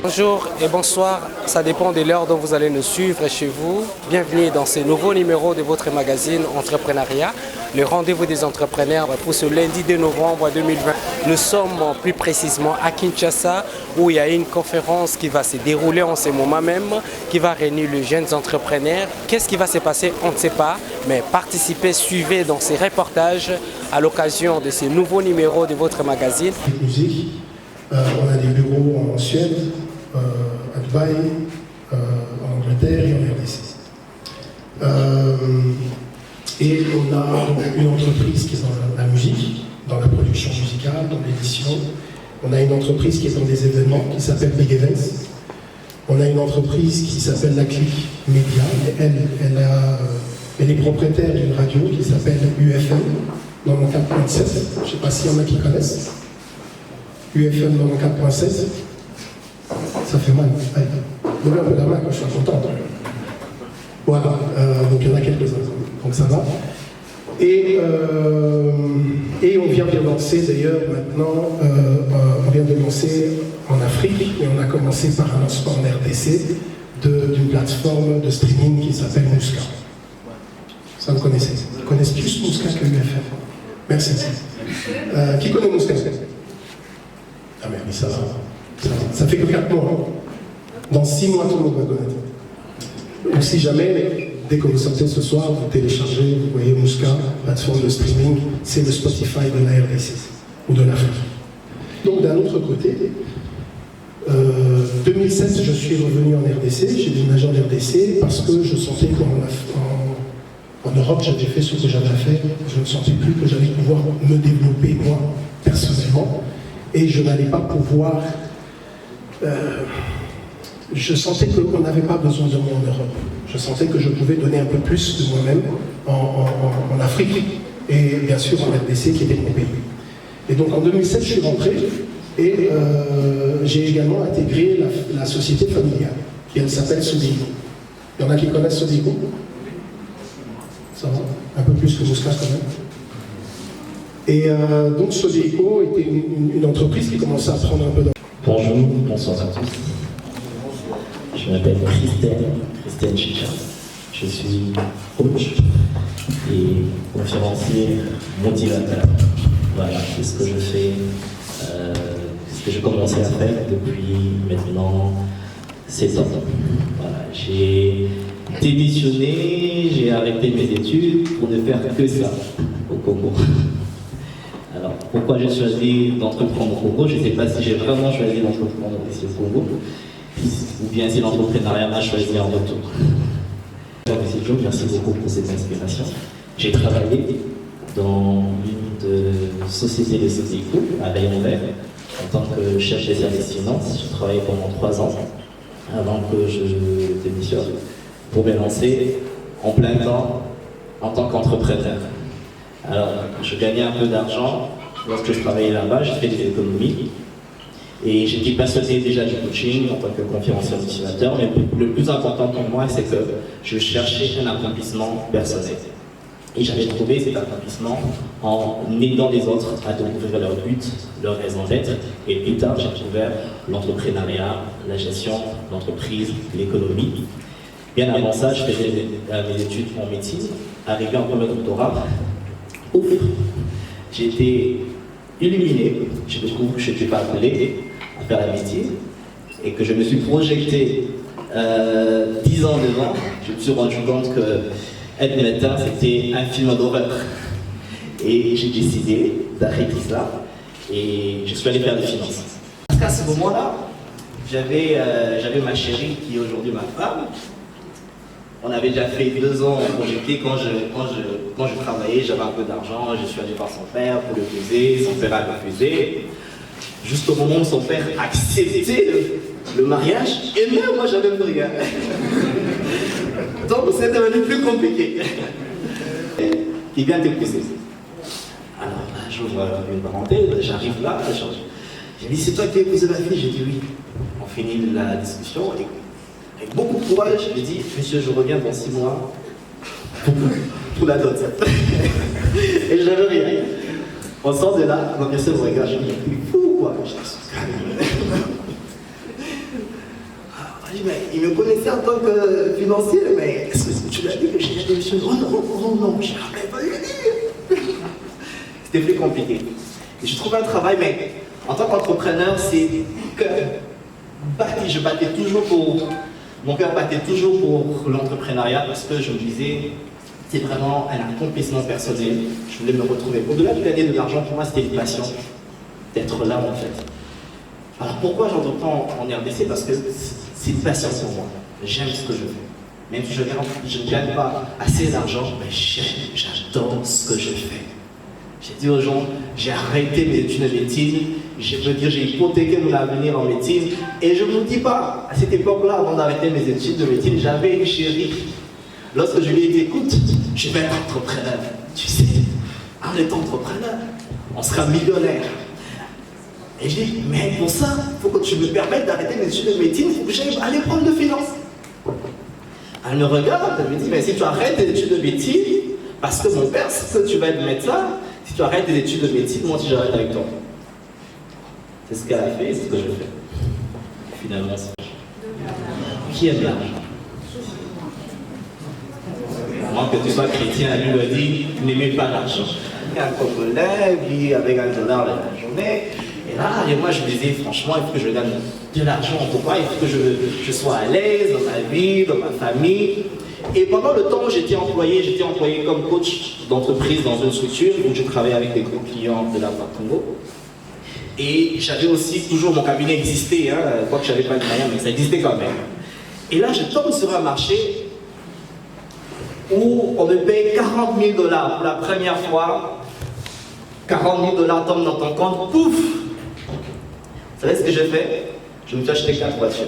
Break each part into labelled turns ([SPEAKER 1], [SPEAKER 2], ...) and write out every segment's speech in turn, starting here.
[SPEAKER 1] Bonjour et bonsoir, ça dépend de l'heure dont vous allez nous suivre chez vous. Bienvenue dans ce nouveau numéro de votre magazine Entrepreneuriat, le rendez-vous des entrepreneurs pour ce lundi 2 novembre 2020. Nous sommes plus précisément à Kinshasa où il y a une conférence qui va se dérouler en ce moment même, qui va réunir les jeunes entrepreneurs. Qu'est-ce qui va se passer? On ne sait pas, mais participez, suivez dans ces reportages à l'occasion de ce nouveau numéro de votre magazine.
[SPEAKER 2] On a des bureaux en Suède, à Dubaï, en Angleterre et en RDC. Et on a une entreprise qui est dans la musique, dans la production musicale, dans l'édition. On a une entreprise qui est dans des événements qui s'appelle Big Events. On a une entreprise qui s'appelle La Clique Média. Elle est propriétaire d'une radio qui s'appelle UFM 94.7. Je ne sais pas s'il y en a qui connaissent. UFM 94.7. Ça fait mal. Allez, levez un peu la main quand je suis content. Voilà, donc il y en a quelques-uns. Donc ça va. Et on vient de lancer d'ailleurs maintenant, on vient de lancer en Afrique, et on a commencé par un lancement en RDC d'une plateforme de streaming qui s'appelle Mouska. Ça vous connaissez? Vous connaissez plus Mouska que UFM. Merci. Qui connaît Mouska? Ah mais ça va. Ça fait que 4 mois. Hein. Dans 6 mois, tout le monde va connaître. Donc si jamais, dès que vous sortez ce soir, vous téléchargez, vous voyez Mouska, plateforme de streaming, c'est le Spotify de la RDC ou de l'Afrique. Donc d'un autre côté, 2007, je suis revenu en RDC, j'ai déménagé en RDC parce que je sentais qu'en Europe, j'avais fait ce que j'avais à faire, je ne sentais plus que j'allais pouvoir me développer moi, personnellement, et je n'allais pas pouvoir... je sentais qu'on n'avait pas besoin de moi en Europe. Je sentais que je pouvais donner un peu plus de moi-même en Afrique et bien sûr en RDC qui était mon pays. Et donc en 2007, je suis rentré et j'ai également intégré la société familiale qui elle s'appelle Sodeco. Il y en a qui connaissent Sodeco? Ça va? Un peu plus que Mouska quand même. Et donc Sodeco était une entreprise qui commençait à prendre un peu de...
[SPEAKER 3] Bonjour, bonsoir à tous. Je m'appelle Christelle Chicha. Je suis coach et conférencier motivateur. Voilà, c'est ce que je fais, ce que j'ai commencé à faire depuis maintenant 7 ans. Voilà, j'ai démissionné, j'ai arrêté mes études pour ne faire que ça au Congo. Alors, pourquoi j'ai choisi d'entreprendre au Congo? Je ne sais pas si j'ai vraiment choisi d'entreprendre ici au Congo, ou bien si l'entrepreneuriat m'a choisi en retour. Monsieur Joe, merci beaucoup pour cette inspiration. J'ai travaillé dans une société de Sodeco à Rayon Vert en tant que chef des services finances. J'ai travaillé pendant 3 ans avant que je démissionne pour me lancer en plein temps en tant qu'entrepreneur. Alors, je gagnais un peu d'argent lorsque je travaillais là-bas, j'ai fait des économies. Et j'étais passionné déjà du coaching en tant que conférencier motivateur, mais le plus important pour moi, c'est que je cherchais un accomplissement personnel. Et j'avais trouvé cet accomplissement en aidant les autres à découvrir leur but, leur raison d'être. Et plus tard, j'ai découvert l'entrepreneuriat, la gestion d'entreprise, l'économie. Bien avant ça, je faisais mes études en médecine. Arrivé en premier doctorat, ouf, j'ai été illuminé. Je découvre que je n'étais pas appelé à faire la médecine et que je me suis projeté 10 ans devant. Je me suis rendu compte que être médecin, c'était un film d'horreur. Et j'ai décidé d'arrêter cela et je suis allé faire des finances. Parce qu'à ce moment-là, j'avais ma chérie qui est aujourd'hui ma femme. On avait déjà fait 2 ans en projeté. Quand je travaillais, j'avais un peu d'argent, je suis allé voir son père pour le baiser, son père a refusé. Jusqu'au moment où son père acceptait le mariage, et même moi j'avais plus rien. Donc c'est devenu plus compliqué. Il vient t'épouser. Alors là, j'ouvre une parenthèse, j'arrive là, j'ai dit c'est toi qui as épousé ma fille? J'ai dit oui. On finit la discussion. Avec beaucoup de courage, je lui ai dit, monsieur, je reviens dans 6 mois pour la dot. Et je n'avais rien. On sort de là, ma personne me regarde, je me dis, fou quoi. dis, mais il me connaissait en tant que financier, mais est-ce que tu lui as dit que j'ai démissionné? Oh non, je n'avais pas lui dire. C'était plus compliqué. Et je trouvais un travail, mais en tant qu'entrepreneur, c'est que je battais toujours pour. Mon cœur battait toujours pour l'entrepreneuriat parce que je me disais, c'est vraiment un accomplissement personnel. Je voulais me retrouver. Au-delà de gagner de l'argent, pour moi, c'était une passion d'être là, en fait. Alors pourquoi j'entreprends en RDC? Parce que c'est une passion pour moi. J'aime ce que je fais. Même si je ne gagne pas assez d'argent, mais j'adore ce que je fais. J'ai dit aux gens, j'ai arrêté mes études de médecine, je peux dire j'ai hypothéqué mon avenir en médecine, et je ne vous dis pas, à cette époque-là, avant d'arrêter mes études de médecine, j'avais une chérie. Lorsque je lui ai dit, écoute, je vais être entrepreneur. Tu sais, en étant entrepreneur, on sera millionnaire. Et je dis, mais pour ça, il faut que tu me permettes d'arrêter mes études de médecine, il faut que j'aille aller prendre de finance. Elle me regarde, elle me dit, mais si tu arrêtes tes études de médecine, parce que mon père, c'est que tu vas être médecin, si tu arrêtes tes études de médecine, moi aussi j'arrête avec toi. C'est ce qu'elle a fait et c'est ce que je fais. Finalement, c'est qui aime l'argent? Moi, que tu sois chrétien, lui m'a dit, n'aimez pas l'argent. Il y a un Congolais, lui, avec $1 la journée. Et là, et moi, je me disais, franchement, il faut que je gagne de l'argent. Pourquoi? Il faut que je sois à l'aise dans ma vie, dans ma famille. Et pendant le temps où j'étais employé comme coach d'entreprise dans une structure où je travaillais avec des gros clients de la Congo. Et j'avais aussi toujours mon cabinet existé, quoique je n'avais pas de moyens, mais ça existait quand même. Et là, je tombe sur un marché où on me paye $40 000 pour la première fois. $40 000 tombent dans ton compte, pouf! Vous savez ce que j'ai fait? Je me suis acheté 4 voitures.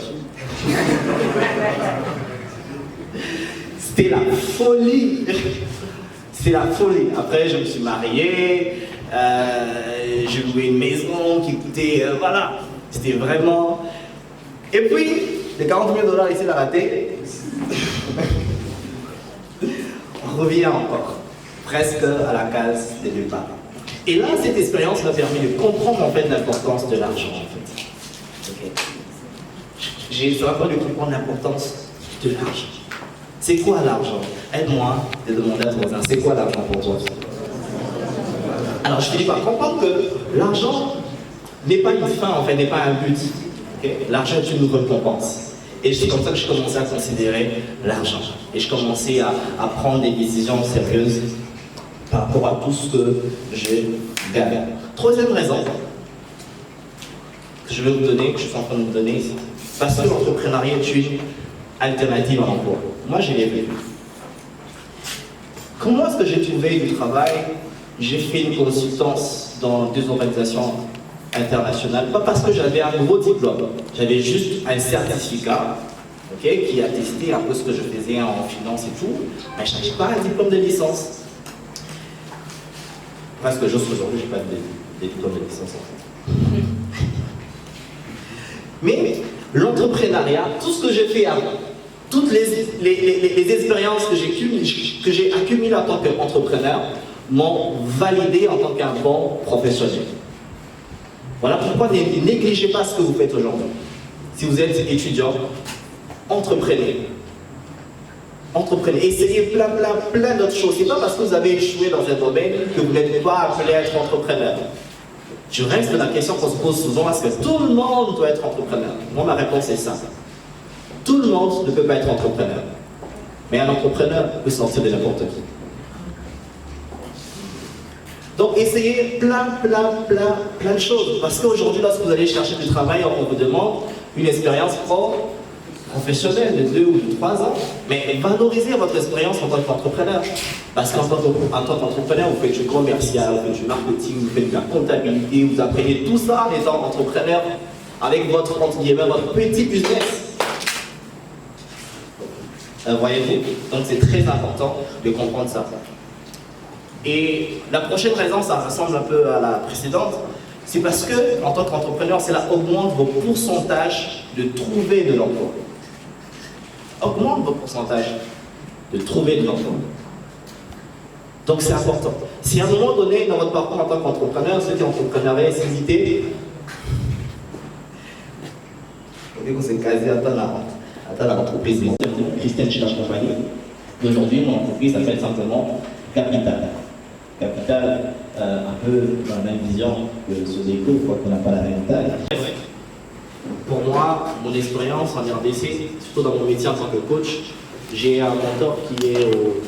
[SPEAKER 3] C'était la folie. C'était la folie. Après, je me suis marié, j'ai loué une maison qui coûtait, voilà. C'était vraiment... Et puis, les $40 000 ici, la raté. On revient encore, presque à la case des départ. Et là, cette expérience m'a permis de comprendre en fait l'importance de l'argent. En fait. Okay. J'ai vraiment de comprendre l'importance de l'argent. C'est quoi l'argent? Aide-moi de demander à ton voisin, c'est quoi l'argent pour toi? Alors je finis par comprendre que l'argent n'est pas une fin, en fait, n'est pas un but. Okay? L'argent est une récompense. Et c'est comme ça que je commençais à considérer l'argent. Et je commençais à prendre des décisions sérieuses par rapport à tout ce que je gagne. Troisième raison que je vais vous donner, que je suis en train de vous donner ici, parce que l'entrepreneuriat est une alternative à l'emploi. Moi, je l'ai vécu. Comment est-ce que j'ai trouvé du travail? J'ai fait une consultance dans 2 organisations internationales, pas parce que j'avais un gros diplôme, j'avais juste un certificat qui attestait un peu ce que je faisais en finance et tout, mais je n'avais pas un diplôme de licence. Parce que j'ose aujourd'hui, je n'ai pas de diplôme de licence en fait. Mais l'entrepreneuriat, tout ce que j'ai fait avant, toutes les expériences que j'ai accumulées en tant qu'entrepreneur m'ont validé en tant qu'un bon professionnel. Voilà pourquoi ne négligez pas ce que vous faites aujourd'hui. Si vous êtes étudiant, entreprenez. Entreprenez. Essayez plein d'autres choses. Ce n'est pas parce que vous avez échoué dans un domaine que vous n'êtes pas appelé à être entrepreneur. Je reste de la question qu'on se pose souvent, est-ce que tout le monde doit être entrepreneur? Moi, ma réponse est simple. Tout le monde ne peut pas être entrepreneur. Mais un entrepreneur peut sortir de n'importe qui. Donc, essayez plein de choses. Parce qu'aujourd'hui, lorsque vous allez chercher du travail, on vous demande une expérience professionnelle de 2 ou de 3 ans. Mais valorisez votre expérience en tant qu'entrepreneur. Parce qu'en tant qu'entrepreneur, vous faites du commercial, vous faites du marketing, vous faites de la comptabilité, vous apprenez tout ça en étant entrepreneur avec votre petit business. Voyez-vous? Donc c'est très important de comprendre ça. Et la prochaine raison, ça ressemble un peu à la précédente, c'est parce que, en tant qu'entrepreneur, cela augmente vos pourcentages de trouver de l'emploi. Augmente vos pourcentages de trouver de l'emploi. Donc c'est important. Si à un moment donné, dans votre parcours en tant qu'entrepreneur, vous êtes entrepreneuriat et hésité, on dit qu'on s'est casé à temps avant. l'entreprise Christian Chichas Company. Aujourd'hui, mon entreprise s'appelle simplement Capital. Capital, un peu dans la même vision que Sodeco, quoi qu'on n'a pas la même taille. Pour moi, mon expérience en RDC, surtout dans mon métier en tant que coach, j'ai un mentor qui est au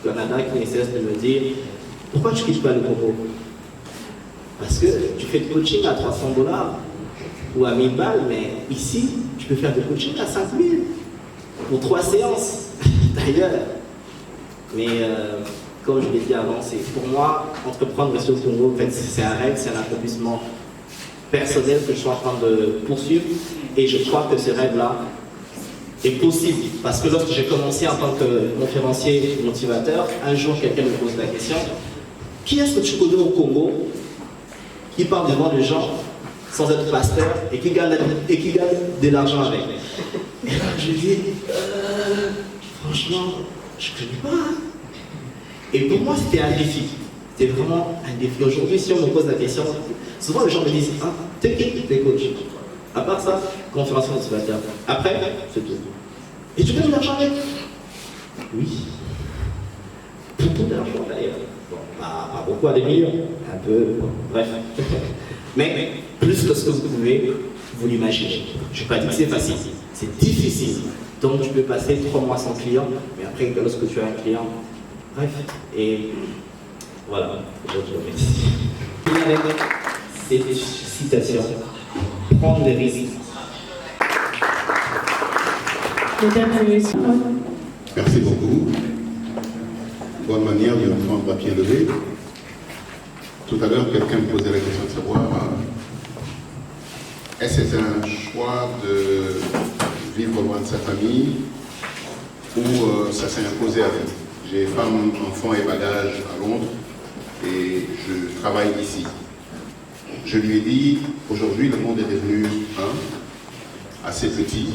[SPEAKER 3] Canada qui ne cesse de me dire « Pourquoi tu ne quittes pas le Congo ?» Parce que tu fais de coaching à $300 ou à 1000 balles, mais ici, tu peux faire de coaching à 5000 pour 3 séances d'ailleurs. Mais comme je l'ai dit avant, pour moi, entreprendre ici au Congo, en fait, c'est un rêve, c'est un accomplissement personnel que je suis en train de poursuivre. Et je crois que ce rêve-là est possible. Parce que lorsque j'ai commencé en tant que conférencier motivateur, un jour, quelqu'un me pose la question « Qui est-ce que tu connais au Congo qui parle devant les gens sans être pasteur et qui gagne de l'argent avec ?» Et là, je dis franchement, je ne connais pas. Et pour moi, c'était un défi. C'était vraiment un défi. Aujourd'hui, si on me pose la question, souvent les gens me disent « Ah, t'es qui? T'es coach ?» À part ça, conférence motivateur. Après, c'est tout. Et tu gagnes de l'argent avec? Oui. Beaucoup d'argent d'ailleurs. Bon, pas beaucoup, à des millions. Un peu, bon, bref. Mais plus que ce que vous pouvez vous l'imaginer. Je ne vais pas dire que c'est facile. C'est difficile. Donc tu peux passer 3 mois sans client, mais après, lorsque tu as un client, bref. Et voilà, je vous remercie. Et avec cette citation, prendre des risques.
[SPEAKER 4] Merci beaucoup. Bonne manière de prendre à pied levé. Tout à l'heure, quelqu'un me posait la question de savoir est-ce que c'est un choix de vivre loin de sa famille ou ça s'est imposé à lui. J'ai femme, enfants et bagages à Londres et je travaille ici. Je lui ai dit, aujourd'hui le monde est devenu assez petit.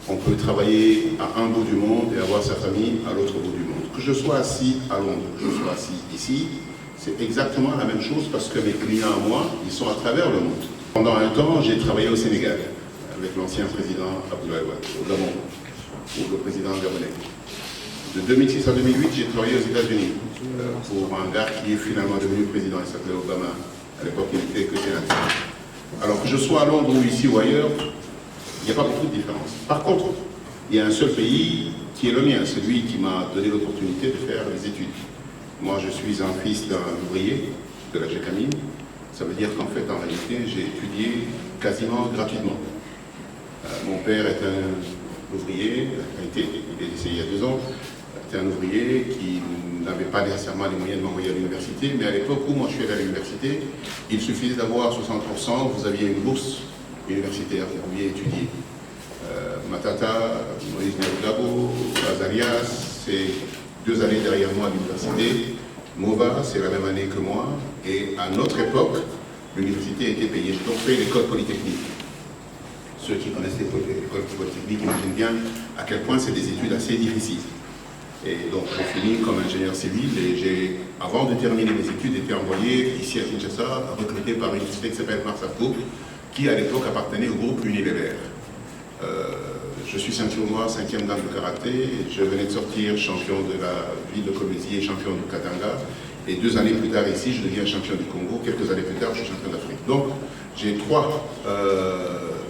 [SPEAKER 4] On peut travailler à un bout du monde et avoir sa famille à l'autre bout du monde. Que je sois assis à Londres, que je sois assis ici, c'est exactement la même chose parce que mes clients à moi, ils sont à travers le monde. Pendant un temps, j'ai travaillé au Sénégal avec l'ancien président Abdoulaye Wade, au Gabon, ou le président gabonais. De 2006 à 2008, j'ai travaillé aux États-Unis pour un gars qui est finalement devenu président, il s'appelait Obama. À l'époque, il n'était que sénateur. Alors que je sois à Londres ou ici ou ailleurs, il n'y a pas beaucoup de différence. Par contre, il y a un seul pays qui est le mien, celui qui m'a donné l'opportunité de faire les études. Moi, je suis un fils d'un ouvrier de la GECAMINE. Ça veut dire qu'en fait, en réalité, j'ai étudié quasiment gratuitement. Mon père est un ouvrier, il est décédé il y a 2 ans, était un ouvrier qui n'avait pas nécessairement les moyens de m'envoyer à l'université, mais à l'époque où moi je suis allé à l'université, il suffisait d'avoir 60%, vous aviez une bourse universitaire, vous pouviez étudier. Matata, Moïse Nyarugabo, Azarias, c'est 2 années derrière moi à l'université. Mova, c'est la même année que moi. Et à notre époque, l'université était payée. J'ai donc fait l'école polytechnique. Ceux qui connaissent l'école polytechnique imaginent bien à quel point c'est des études assez difficiles. Et donc j'ai fini comme ingénieur civil et j'ai, avant de terminer mes études, été envoyé ici à Kinshasa, recruté par une société qui s'appelle Marsafco, qui à l'époque appartenait au groupe Unilever. Je suis ceinture noire, 5e dan de karaté, je venais de sortir champion de la ville de Kolwezi et champion du Katanga, et 2 années plus tard ici, je deviens champion du Congo, quelques années plus tard, je suis champion d'Afrique. Donc, j'ai 3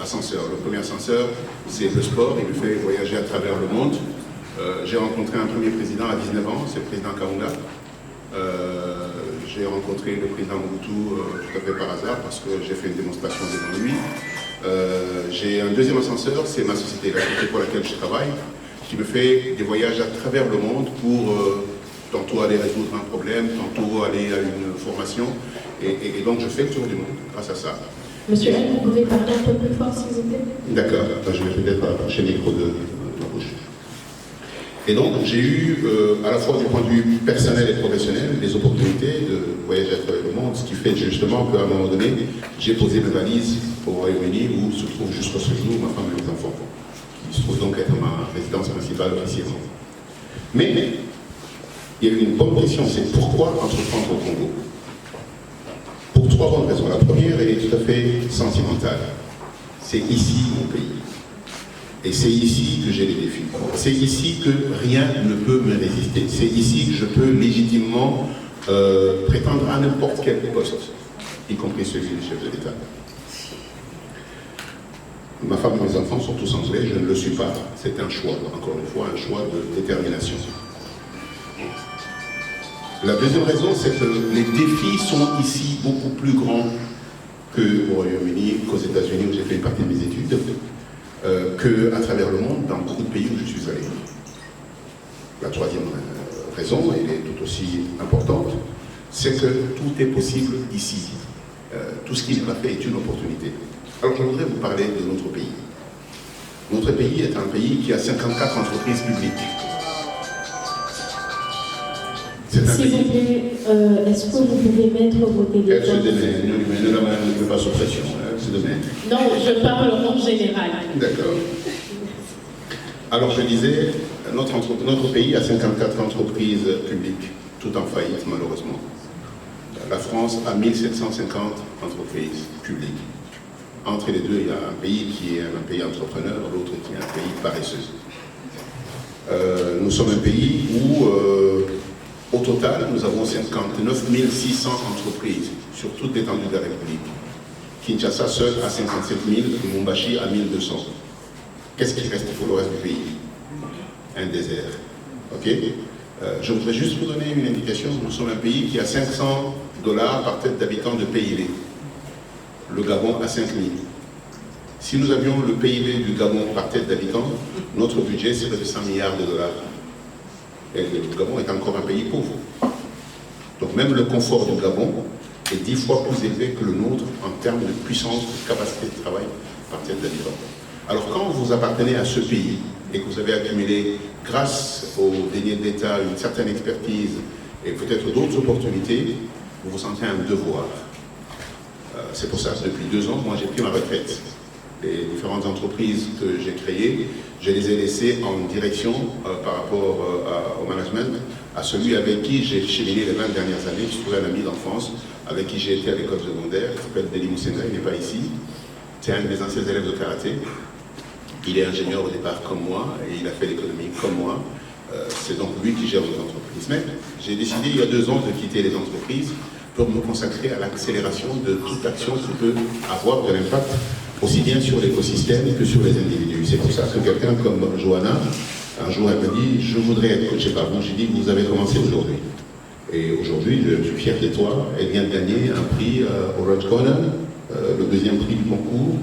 [SPEAKER 4] ascenseurs. Le premier ascenseur, c'est le sport, il me fait voyager à travers le monde. J'ai rencontré un premier président à 19 ans, c'est le président Kaunda. J'ai rencontré le président Mobutu tout à fait par hasard, parce que j'ai fait une démonstration devant lui. J'ai un deuxième ascenseur, c'est ma société, la société pour laquelle je travaille, qui me fait des voyages à travers le monde pour tantôt aller résoudre un problème, tantôt aller à une formation, et donc je fais le tour du monde grâce à ça.
[SPEAKER 5] Monsieur L, vous pouvez parler un peu plus fort s'il vous plaît? D'accord,
[SPEAKER 4] je vais peut-être approcher le micro de la bouche. Et donc j'ai eu, à la fois du point de vue personnel et professionnel, des opportunités de voyager à travers le monde, ce qui fait justement qu'à un moment donné, j'ai posé mes valises au Royaume-Uni où se trouve jusqu'à ce jour ma femme et mes enfants, qui se trouve donc être ma résidence principale officiellement. Mais il y a eu une bonne question, c'est pourquoi entreprendre au Congo? Pour 3 bonnes raisons. La première, elle est tout à fait sentimentale. C'est ici mon pays. Et c'est ici que j'ai les défis. C'est ici que rien ne peut me résister. C'est ici que je peux légitimement prétendre à n'importe quel poste, y compris celui du chef de l'État. Ma femme et mes enfants sont tous anglais, je ne le suis pas. C'est un choix, encore une fois, un choix de détermination. La deuxième raison, c'est que les défis sont ici beaucoup plus grands qu'au Royaume-Uni, qu'aux États-Unis où j'ai fait une partie de mes études, qu'à travers le monde, dans beaucoup de pays où je suis allé. La troisième raison, elle est tout aussi importante, c'est que tout est possible ici. Tout ce qui n'est pas fait est une opportunité. Alors je voudrais vous parler de notre pays. Notre pays est un pays qui a 54 entreprises publiques.
[SPEAKER 5] S'il vous plaît, est-ce que vous pouvez mettre vos téléphones?
[SPEAKER 4] Elle se démène, ne peut pas sous pression, elle se démène.
[SPEAKER 5] Non, je parle en général.
[SPEAKER 4] D'accord. Alors je disais, notre pays a 54 entreprises publiques, tout en faillite malheureusement. La France a 1750 entreprises publiques. Entre les deux, il y a un pays qui est un pays entrepreneur, l'autre qui est un pays paresseux. Nous sommes un pays où, au total, nous avons 59 600 entreprises sur toute l'étendue de la République. Kinshasa seul a 57 000, Lubumbashi a 1200. Qu'est-ce qui reste pour le reste du pays? Un désert. Ok? Je voudrais juste vous donner une indication. Nous sommes un pays qui a 500 $ par tête d'habitant de PIB. Le Gabon a 5 000. Si nous avions le PIB du Gabon par tête d'habitant, notre budget serait de 100 milliards de dollars. Et le Gabon est encore un pays pauvre. Donc même le confort du Gabon est 10 fois plus élevé que le nôtre en termes de puissance, de capacité de travail par tête d'habitant. Alors quand vous appartenez à ce pays et que vous avez accumulé, grâce aux deniers de l'État, une certaine expertise et peut-être d'autres opportunités, vous vous sentez un devoir. C'est pour ça que depuis 2 ans, moi j'ai pris ma retraite. Les différentes entreprises que j'ai créées, je les ai laissées en direction par rapport au management, à celui avec qui j'ai cheminé les 20 dernières années. Je trouvais un ami d'enfance avec qui j'ai été à l'école secondaire, qui s'appelle Deli Moussenga, il n'est pas ici. C'est un de mes anciens élèves de karaté. Il est ingénieur au départ comme moi, et il a fait l'économie comme moi. C'est donc lui qui gère les entreprises. Mais j'ai décidé il y a 2 ans de quitter les entreprises pour me consacrer à l'accélération de toute action qui peut avoir de l'impact aussi bien sur l'écosystème que sur les individus. C'est pour ça que quelqu'un comme Johanna, un jour, elle m'a dit, je voudrais être coaché par vous. J'ai dit, vous avez commencé aujourd'hui. Et aujourd'hui, je suis fier de toi. Elle vient de gagner un prix au Red Corner, le 2e prix du concours.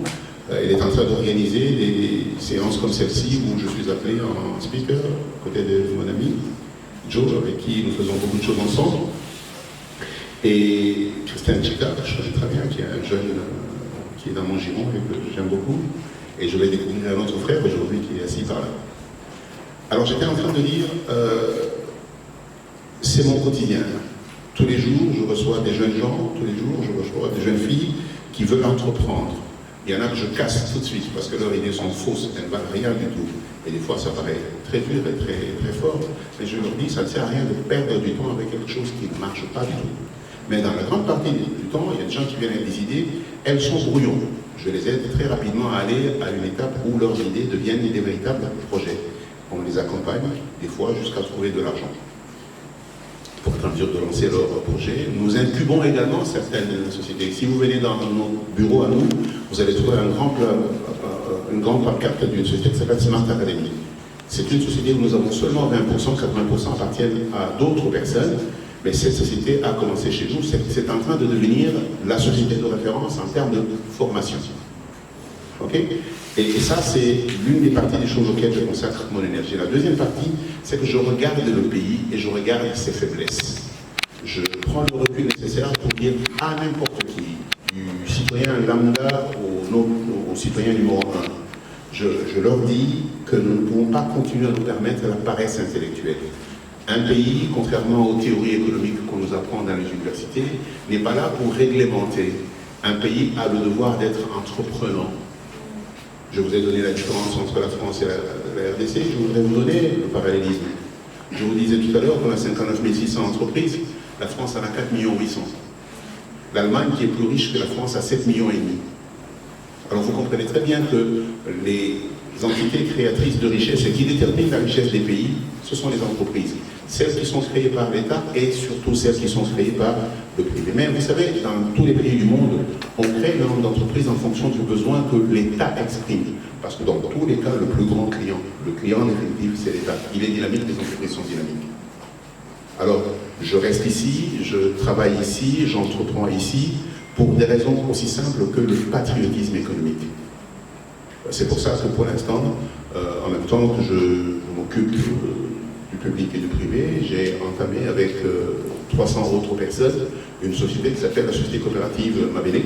[SPEAKER 4] Elle est en train d'organiser des séances comme celle-ci où je suis appelé en speaker, à côté de mon ami Joe, avec qui nous faisons beaucoup de choses ensemble. Et Christian Chica, je sais très bien, qui est un jeune qui est dans mon giron et que j'aime beaucoup. Et je vais découvrir un autre frère aujourd'hui qui est assis par là. Alors j'étais en train de dire, c'est mon quotidien. Tous les jours, je reçois des jeunes gens, tous les jours, je reçois des jeunes filles qui veulent entreprendre. Il y en a que je casse tout de suite parce que leurs idées sont fausses, elles ne valent rien du tout. Et des fois, ça paraît très dur et très fort. Mais je leur dis, ça ne sert à rien de perdre du temps avec quelque chose qui ne marche pas du tout. Mais dans la grande partie du temps, il y a des gens qui viennent avec des idées, elles sont brouillons. Je les aide très rapidement à aller à une étape où leurs idées deviennent des véritables projets. On les accompagne, des fois, jusqu'à trouver de l'argent pour être en mesure de lancer leur projet. Nous incubons également certaines sociétés. Si vous venez dans nos bureaux à nous, vous allez trouver une grande pancarte d'une société qui s'appelle Smart Academy. C'est une société où nous avons seulement 20%, 80% appartiennent à d'autres personnes. Mais cette société a commencé chez nous, c'est en train de devenir la société de référence en termes de formation. Ok? Et ça, c'est l'une des parties des choses auxquelles je consacre mon énergie. La deuxième partie, c'est que je regarde le pays et je regarde ses faiblesses. Je prends le recul nécessaire pour dire à n'importe qui, du citoyen lambda au citoyen numéro 1, je leur dis que nous ne pouvons pas continuer à nous permettre la paresse intellectuelle. Un pays, contrairement aux théories économiques qu'on nous apprend dans les universités, n'est pas là pour réglementer. Un pays a le devoir d'être entreprenant. Je vous ai donné la différence entre la France et la RDC, je voudrais vous donner le parallélisme. Je vous disais tout à l'heure qu'on a 59 600 entreprises, la France en a 4 800 000. L'Allemagne, qui est plus riche que la France, a 7,5 millions. Alors vous comprenez très bien que les entités créatrices de richesse et qui déterminent la richesse des pays, ce sont les entreprises. Celles qui sont créées par l'État et surtout celles qui sont créées par le privé. Mais vous savez, dans tous les pays du monde, on crée le nombre d'entreprises en fonction du besoin que l'État exprime. Parce que dans tous les cas, le plus grand client, le client en définitive, c'est l'État. Il est dynamique, les entreprises sont dynamiques. Alors, je reste ici, je travaille ici, j'entreprends ici, pour des raisons aussi simples que le patriotisme économique. C'est pour ça que pour l'instant, en même temps que je m'occupe du public et du privé, j'ai entamé avec 300 autres personnes une société qui s'appelle la Société coopérative Mabélé,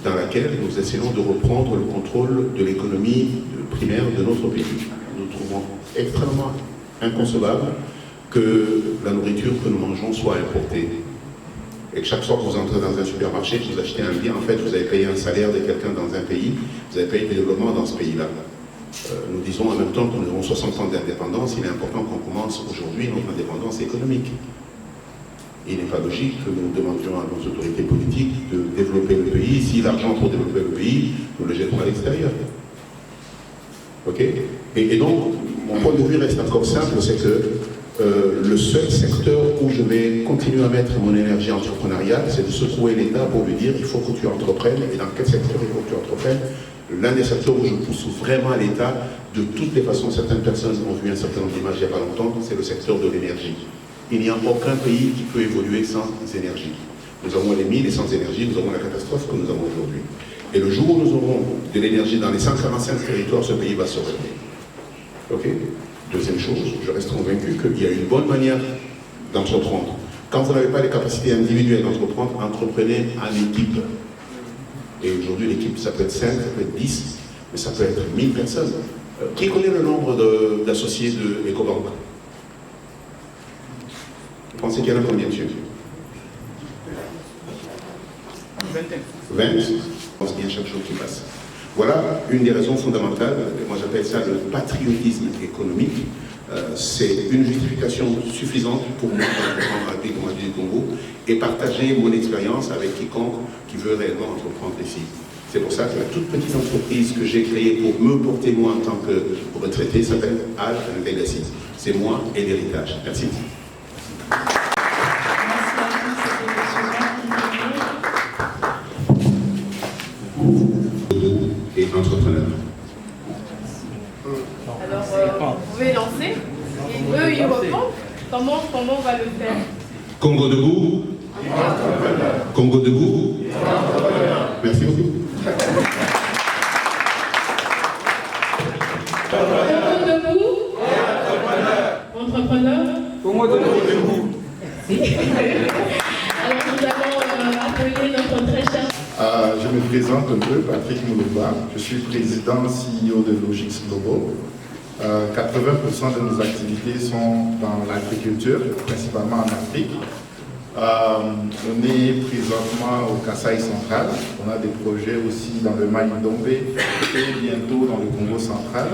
[SPEAKER 4] dans laquelle nous essayons de reprendre le contrôle de l'économie primaire de notre pays. Nous trouvons extrêmement inconcevable que la nourriture que nous mangeons soit importée. Et que chaque fois que vous entrez dans un supermarché, que vous achetez un bien, en fait, vous avez payé un salaire de quelqu'un dans un pays, vous avez payé le développement dans ce pays-là. Nous disons en même temps que nous avons 60 ans d'indépendance, il est important qu'on commence aujourd'hui notre indépendance économique. Il n'est pas logique que nous demandions à nos autorités politiques de développer le pays, si l'argent pour développer le pays, nous le jetons à l'extérieur. Ok ? Et donc, mon point de vue reste encore simple, c'est que le seul secteur où je vais continuer à mettre mon énergie entrepreneuriale, c'est de secouer l'État pour lui dire il faut que tu entreprennes, et dans quel secteur il faut que tu entreprennes. L'un des secteurs où je pousse vraiment à l'État, de toutes les façons, certaines personnes ont vu un certain nombre d'images il n'y a pas longtemps, c'est le secteur de l'énergie. Il n'y a aucun pays qui peut évoluer sans énergie. Nous avons les mines et sans énergie, nous avons la catastrophe que nous avons aujourd'hui. Et le jour où nous aurons de l'énergie dans les 145 territoires, ce pays va se relever. Ok ? Deuxième chose, je reste convaincu qu'il y a une bonne manière d'entreprendre. Quand vous n'avez pas les capacités individuelles d'entreprendre, entreprenez en équipe. Et aujourd'hui, l'équipe, ça peut être 5, ça peut être 10, mais ça peut être 1000 personnes. Qui connaît le nombre d'associés de EcoBank? Vous pensez qu'il y en a combien, monsieur? 20. Je pense bien chaque jour qui passe. Voilà une des raisons fondamentales, moi j'appelle ça le patriotisme économique. C'est une justification suffisante pour moi d'entreprendre à la République du Congo et partager mon expérience avec quiconque qui veut réellement entreprendre ici. C'est pour ça que la toute petite entreprise que j'ai créée pour me porter moi en tant que retraité s'appelle Al Legacy. C'est moi et l'héritage. Merci. Et entrepreneur.
[SPEAKER 6] Alors, vous pouvez lancer. Et eux, ils répondent. Comment on va le faire?
[SPEAKER 4] Congo debout. Congo debout. Merci beaucoup.
[SPEAKER 5] Congo debout. Entrepreneur.
[SPEAKER 1] Congo debout.
[SPEAKER 5] Merci. Alors nous allons appeler notre très cher.
[SPEAKER 7] Je me présente un peu, Patrick Moulouba. Je suis président CEO de Logix Global. 80% de nos activités sont dans l'agriculture, principalement en Afrique. On est présentement au Kasaï central. On a des projets aussi dans le Maï-Ndombe et bientôt dans le Congo central.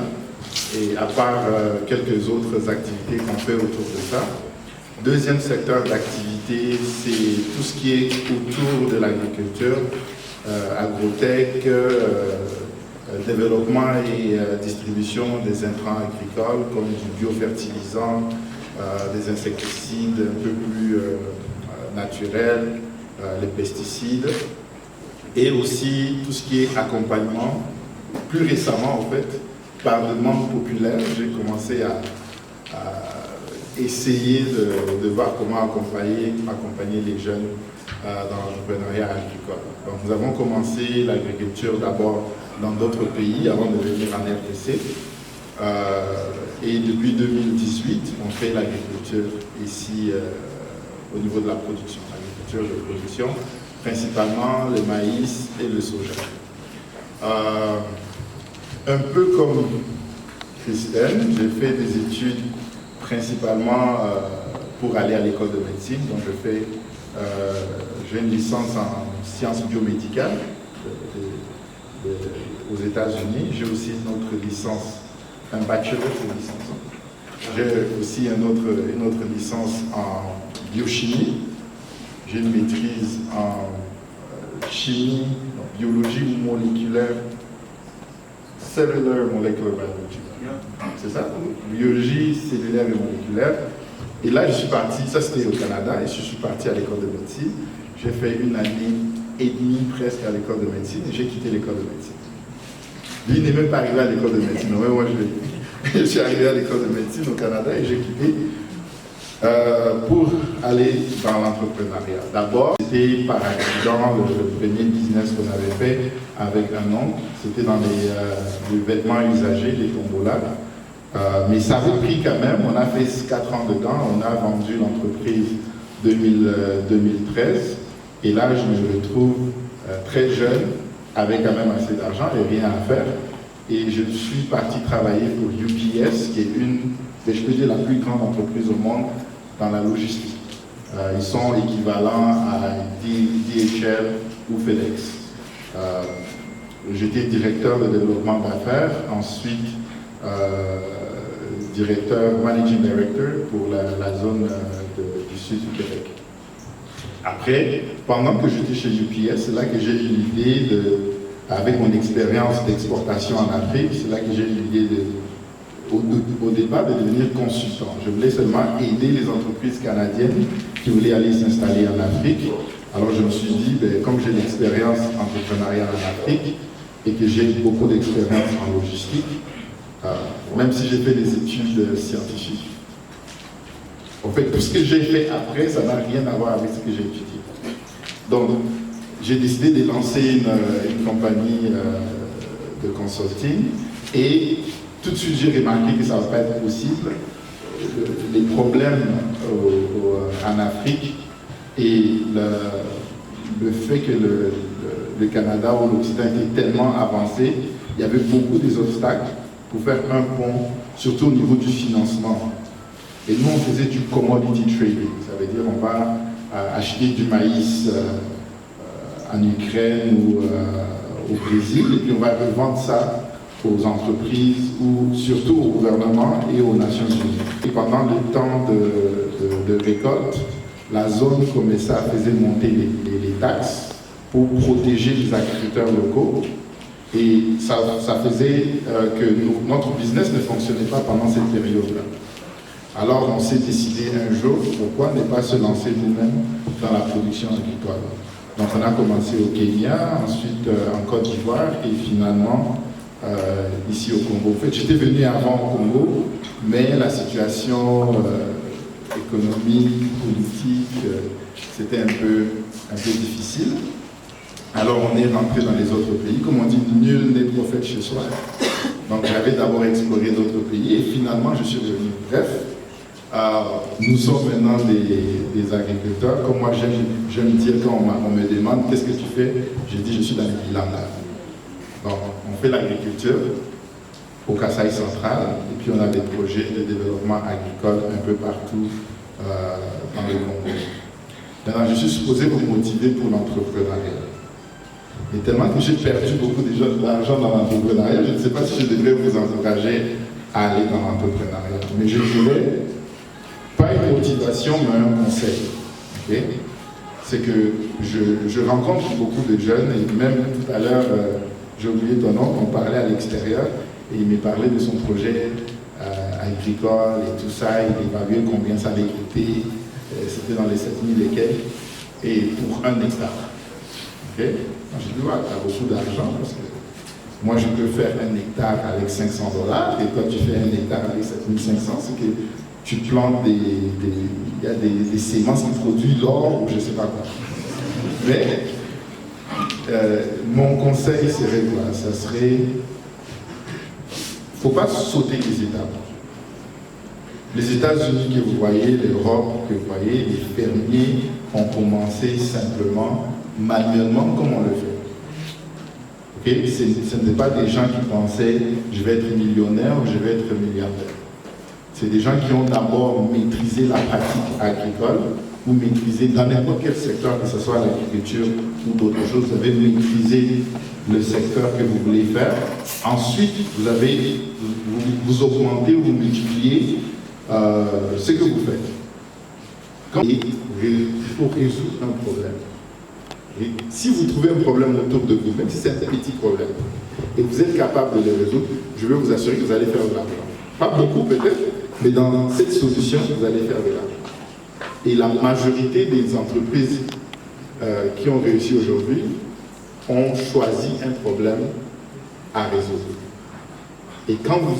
[SPEAKER 7] Et à part quelques autres activités qu'on fait autour de ça. Deuxième secteur d'activité, c'est tout ce qui est autour de l'agriculture, agrotech, développement et distribution des intrants agricoles comme du biofertilisant, des insecticides un peu plus naturels, les pesticides, et aussi tout ce qui est accompagnement. Plus récemment, en fait, par demande populaire, j'ai commencé à essayer de voir comment accompagner les jeunes dans l'entrepreneuriat agricole. Donc nous avons commencé l'agriculture d'abord dans d'autres pays avant de venir en RDC. Et depuis 2018, on fait l'agriculture ici au niveau de la production, l'agriculture de production, principalement le maïs et le soja. Un peu comme Christine, j'ai fait des études principalement pour aller à l'école de médecine. Donc j'ai une licence en sciences biomédicales aux États-Unis. J'ai aussi une autre licence, un bachelor de licence. J'ai aussi une autre licence en biochimie. J'ai une maîtrise en chimie, biologie moléculaire Cellular Molecular Biology. C'est ça? Biologie cellulaire et moléculaire. Et là, je suis parti, ça c'était au Canada, et je suis parti à l'école de médecine. J'ai fait 1 année et demie presque à l'école de médecine, et j'ai quitté l'école de médecine. Lui n'est même pas arrivé à l'école de médecine, mais moi je suis arrivé à l'école de médecine au Canada et j'ai quitté pour aller dans l'entrepreneuriat. D'abord, c'était par accident le premier business qu'on avait fait avec un oncle. C'était dans les vêtements usagés, les tombolas. Mais ça avait pris quand même. On a fait 4 ans dedans. On a vendu l'entreprise 2013. Et là, je me retrouve très jeune, avec quand même assez d'argent et rien à faire. Et je suis parti travailler pour UPS, qui est je peux dire, la plus grande entreprise au monde dans la logistique. Ils sont équivalents à DHL ou FedEx. J'étais directeur de développement d'affaires, ensuite managing director pour la zone du sud du Québec. Après, pendant que j'étais chez UPS, c'est là que j'ai eu l'idée avec mon expérience d'exportation en Afrique, c'est là que j'ai eu l'idée au départ de devenir consultant. Je voulais seulement aider les entreprises canadiennes qui voulaient aller s'installer en Afrique. Alors je me suis dit, comme j'ai l'expérience entrepreneuriale en Afrique et que j'ai beaucoup d'expérience en logistique, même si j'ai fait des études scientifiques, en fait, tout ce que j'ai fait après, ça n'a rien à voir avec ce que j'ai étudié. Donc, j'ai décidé de lancer une compagnie de consulting et tout de suite j'ai remarqué que ça ne va pas être possible. Les problèmes en Afrique et le fait que le Canada ou l'Occident était tellement avancé, il y avait beaucoup d'obstacles pour faire un pont, surtout au niveau du financement. Et nous, on faisait du commodity trading. Ça veut dire on va acheter du maïs en Ukraine ou au Brésil, et puis on va revendre ça aux entreprises ou surtout au gouvernement et aux Nations Unies. Et pendant le temps de récolte, la zone commençait à faire monter les taxes pour protéger les agriculteurs locaux. Et ça faisait que notre business ne fonctionnait pas pendant cette période-là. Alors on s'est décidé un jour, pourquoi ne pas se lancer nous-mêmes dans la production agricole. Donc on a commencé au Kenya, ensuite en Côte d'Ivoire et finalement ici au Congo. En fait, j'étais venu avant au Congo, mais la situation économique, politique, c'était un peu difficile. Alors on est rentré dans les autres pays. Comme on dit, nul n'est prophète chez soi. Donc j'avais d'abord exploré d'autres pays et finalement je suis revenu. Bref, nous sommes maintenant des agriculteurs. Comme moi j'aime dire quand on me demande qu'est-ce que tu fais, je dis je suis dans les bilans là. Donc on fait l'agriculture au Kasaï central et puis on a des projets de développement agricole un peu partout dans le Congo. Maintenant je suis supposé vous motiver pour l'entrepreneuriat. Et tellement que j'ai perdu beaucoup d'argent dans l'entrepreneuriat, je ne sais pas si je devrais vous encourager à aller dans l'entrepreneuriat. Mais je dirais, pas une motivation, mais un conseil. Okay? C'est que je rencontre beaucoup de jeunes, et même tout à l'heure, j'ai oublié ton nom, on parlait à l'extérieur, et il me parlait de son projet agricole et tout ça, il évaluait combien ça allait coûter, c'était dans les 7000 et quelques, et pour 1 hectare. Okay? J'ai dit, ouais, tu as beaucoup d'argent parce que moi je peux faire 1 hectare avec $500 et toi tu fais 1 hectare avec 7500, c'est que tu plantes il y a des sémences qui produisent l'or ou je ne sais pas quoi. Mais mon conseil serait quoi? Ça serait, il ne faut pas sauter les étapes. Les États-Unis que vous voyez, l'Europe que vous voyez, les fermiers ont commencé simplement manuellement comme on le fait. Okay? Ce n'était pas des gens qui pensaient je vais être millionnaire ou je vais être milliardaire. C'est des gens qui ont d'abord maîtrisé la pratique agricole ou maîtrisé dans n'importe quel secteur, que ce soit l'agriculture ou d'autres choses, vous avez maîtrisé le secteur que vous voulez faire. Ensuite, vous augmentez ou vous multipliez ce que vous faites. Il faut résoudre un problème. Et si vous trouvez un problème autour de vous, même si c'est un petit problème, et vous êtes capable de le résoudre, je veux vous assurer que vous allez faire de l'argent. Pas beaucoup peut-être, mais dans cette solution, vous allez faire de l'argent. Et la majorité des entreprises qui ont réussi aujourd'hui ont choisi un problème à résoudre. Et quand vous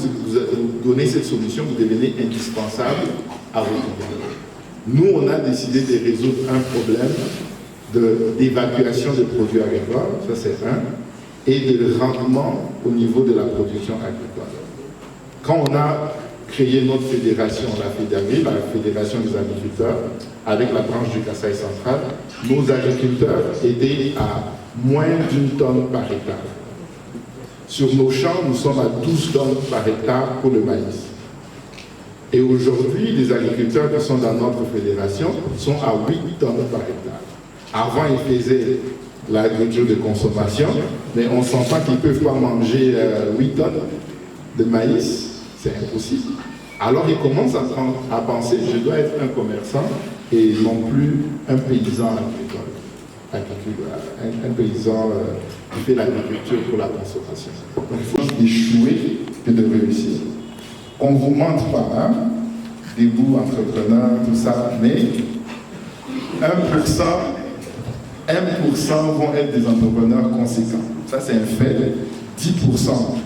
[SPEAKER 7] donnez cette solution, vous devenez indispensable à votre client. Nous, on a décidé de résoudre un problème d'évacuation de produits agricoles, ça c'est un, et de rendement au niveau de la production agricole. Quand on a créé notre fédération, la FEDAGRI, la Fédération des agriculteurs, avec la branche du Kasaï central, nos agriculteurs étaient à moins d'1 tonne par hectare. Sur nos champs, nous sommes à 12 tonnes par hectare pour le maïs. Et aujourd'hui, les agriculteurs qui sont dans notre fédération sont à 8 tonnes par hectare. Avant, ils faisaient l'agriculture de consommation, mais on ne sent pas qu'ils ne peuvent pas manger 8 tonnes de maïs, c'est impossible. Alors ils commencent à penser, je dois être un commerçant et non plus un paysan agricole. Un paysan qui fait l'agriculture pour la consommation. Donc il faut échouer que de réussir. On ne vous montre pas, hein, des bouts entrepreneurs, tout ça, mais 1% vont être des entrepreneurs conséquents. Ça, c'est un fait. 10%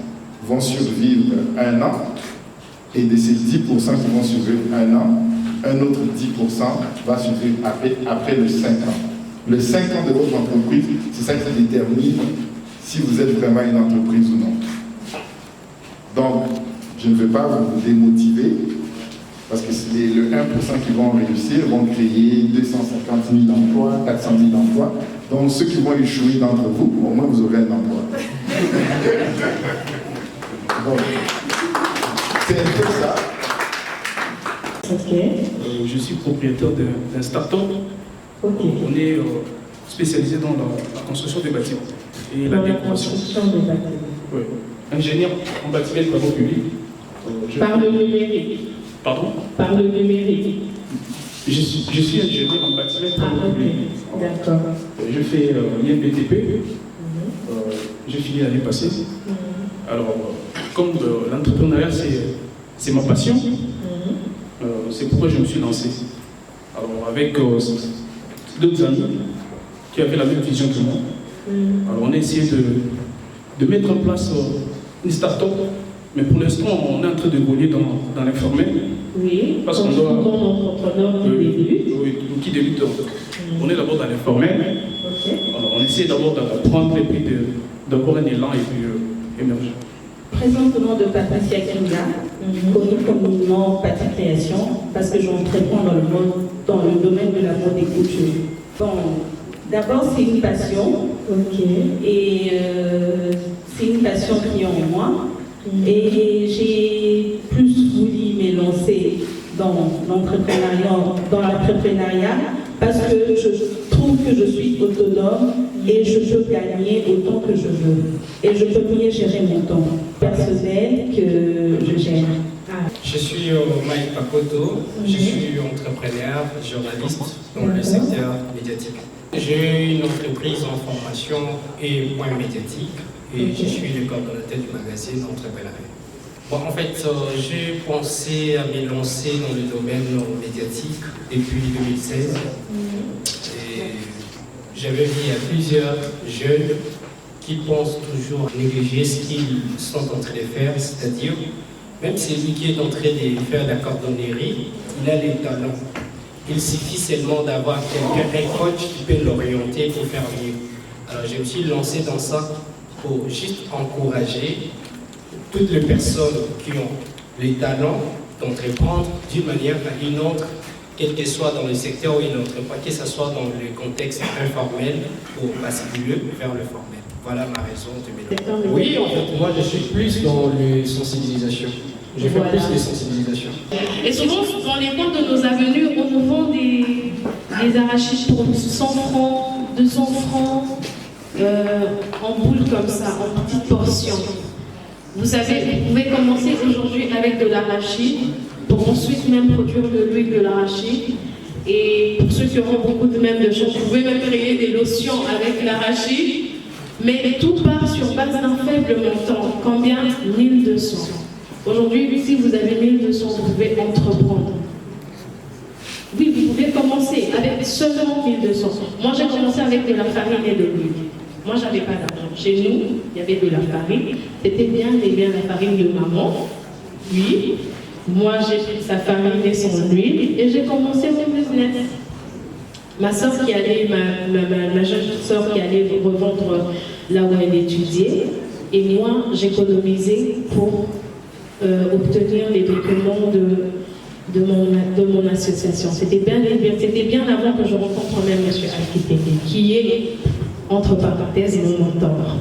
[SPEAKER 7] vont survivre 1 an, et de ces 10% qui vont survivre 1 an, un autre 10% va survivre après les 5 ans. Les 5 ans de votre entreprise, c'est ça qui détermine si vous êtes vraiment une entreprise ou non. Donc, je ne veux pas vous démotiver, parce que le 1% qui vont réussir vont créer 250 000 emplois, 400 000 emplois. Donc, ceux qui vont échouer d'entre vous, au moins vous aurez un emploi. Donc, c'est un peu ça.
[SPEAKER 5] Ok.
[SPEAKER 8] Je suis propriétaire d'un start-up.
[SPEAKER 5] Ok.
[SPEAKER 8] On est spécialisé dans la construction des bâtiments et la décoration. Oui. Ingénieur en bâtiment et travaux publics.
[SPEAKER 5] Par le numérique.
[SPEAKER 8] Pardon?
[SPEAKER 5] Par le numérique.
[SPEAKER 8] Je suis ingénieur en bâtiment et travaux publics.
[SPEAKER 5] D'accord.
[SPEAKER 8] Je fais l'IMBTP. J'ai fini l'année passée. Alors, comme l'entrepreneuriat, c'est ma passion, c'est pourquoi je me suis lancé. Alors, avec d'autres amis qui avaient la même vision que moi, alors on a essayé de mettre en place une start-up, mais pour l'instant, on est en train de voler dans l'informel.
[SPEAKER 5] Oui,
[SPEAKER 8] parce qu'on doit.
[SPEAKER 5] Entrepreneur qui débute.
[SPEAKER 8] Oui, qui débute. On est d'abord dans l'informel.
[SPEAKER 5] Okay.
[SPEAKER 8] Alors, on essaie d'abord d'apprendre et puis d'avoir un élan et puis émerger.
[SPEAKER 5] Présente-nom de Patricia Kinga, connue communément Pati Création, parce que j'entreprends dans le domaine de la mode et couture. Bon, d'abord c'est une passion, et c'est une passion qui est en moi, et j'ai plus voulu me lancer dans l'entrepreneuriat, parce que je trouve que je suis autonome et je peux gagner autant que je veux. Et je peux mieux gérer mon temps personnel que je gère.
[SPEAKER 9] Je suis Mike Pakoto, je suis entrepreneur, journaliste dans le secteur médiatique. J'ai une entreprise en formation et point médiatique et je suis le coordonnateur du magazine Entrepreneuriat. Bon, en fait, j'ai pensé à me lancer dans le domaine médiatique depuis 2016. Et j'avais vu il y a plusieurs jeunes qui pensent toujours négliger ce qu'ils sont en train de faire, c'est-à-dire, même celui qui est en train de faire la cordonnerie, il a les talents. Il suffit seulement d'avoir quelqu'un, un coach qui peut l'orienter pour faire mieux. Alors je me suis lancé dans ça pour juste encourager toutes les personnes qui ont les talents d'entreprendre d'une manière à une autre, quel que soit dans le secteur où ils n'entreprennent, que ce soit dans le contexte informel ou basculer vers le formel. Voilà ma raison de me lancer.
[SPEAKER 1] Oui, en fait, moi je suis plus dans les sensibilisations. Je fais plus les sensibilisations.
[SPEAKER 6] Et souvent, dans les coins de nos avenues, on nous vend des arachides pour 100 francs, 200 francs, en boule comme ça, en petites portions. Vous savez, vous pouvez commencer aujourd'hui avec de l'arachide, pour ensuite même produire de l'huile de l'arachide. Et pour ceux qui auront beaucoup de même de choses, vous pouvez même créer des lotions avec l'arachide. Mais tout part sur base d'un faible montant. Combien? 1200. Aujourd'hui, si vous avez 1200, vous pouvez entreprendre. Oui, vous pouvez commencer avec seulement 1200. Moi, j'ai commencé avec de la farine et de l'huile. Moi, je n'avais pas d'argent. Chez nous, il y avait de la farine. C'était bien la farine de maman. Oui. Moi, j'ai pris sa farine et son huile et j'ai commencé mon business. Ma soeur qui allait, ma jeune soeur qui allait revendre là où elle étudiait, et moi, j'économisais pour obtenir les documents de mon association. C'était bien avant que je rencontre même M. Akiteke, qui est, entre parenthèses, mon mentor.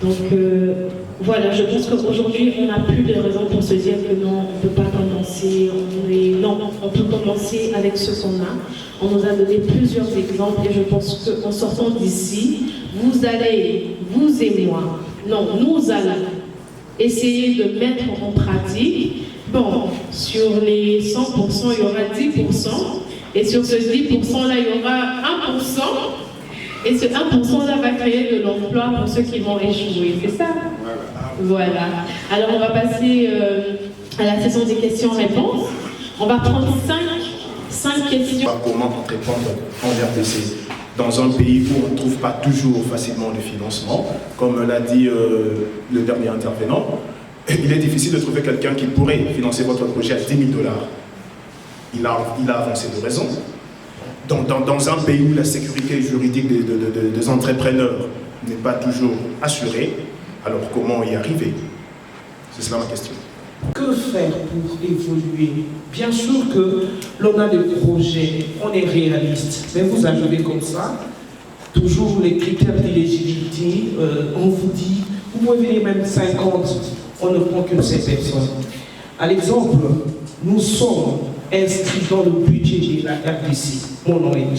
[SPEAKER 6] Donc, voilà, je pense qu'aujourd'hui, on n'a plus de raison pour se dire que non, on ne peut pas commencer. Non, on peut commencer avec ce qu'on a. On nous a donné plusieurs exemples et je pense qu'en sortant d'ici, vous allez, vous et moi, non, nous allons essayer de mettre en pratique. Bon, sur les 100%, il y aura 10%. Et sur ce 10%-là, il y aura 1%. Et ce 1%-là va créer de l'emploi pour ceux qui vont échouer. C'est ça? Voilà. Alors, on va passer à la session des questions-réponses. On va prendre 5 questions.
[SPEAKER 10] Comment répondre en RDC dans un pays où on ne trouve pas toujours facilement de financement, comme l'a dit le dernier intervenant, il est difficile de trouver quelqu'un qui pourrait financer votre projet à 10 000 $. Il a avancé de raison. Dans un pays où la sécurité juridique des entrepreneurs n'est pas toujours assurée, alors comment y arriver? C'est cela ma question.
[SPEAKER 11] Que faire pour évoluer? Bien sûr que l'on a des projets, on est réaliste, mais vous arrivez comme ça, toujours les critères d'éligibilité, on vous dit, vous pouvez venir même 50, on ne prend qu'une seule personne. À l'exemple, nous sommes inscrits dans le budget de la RDC, mon ONG,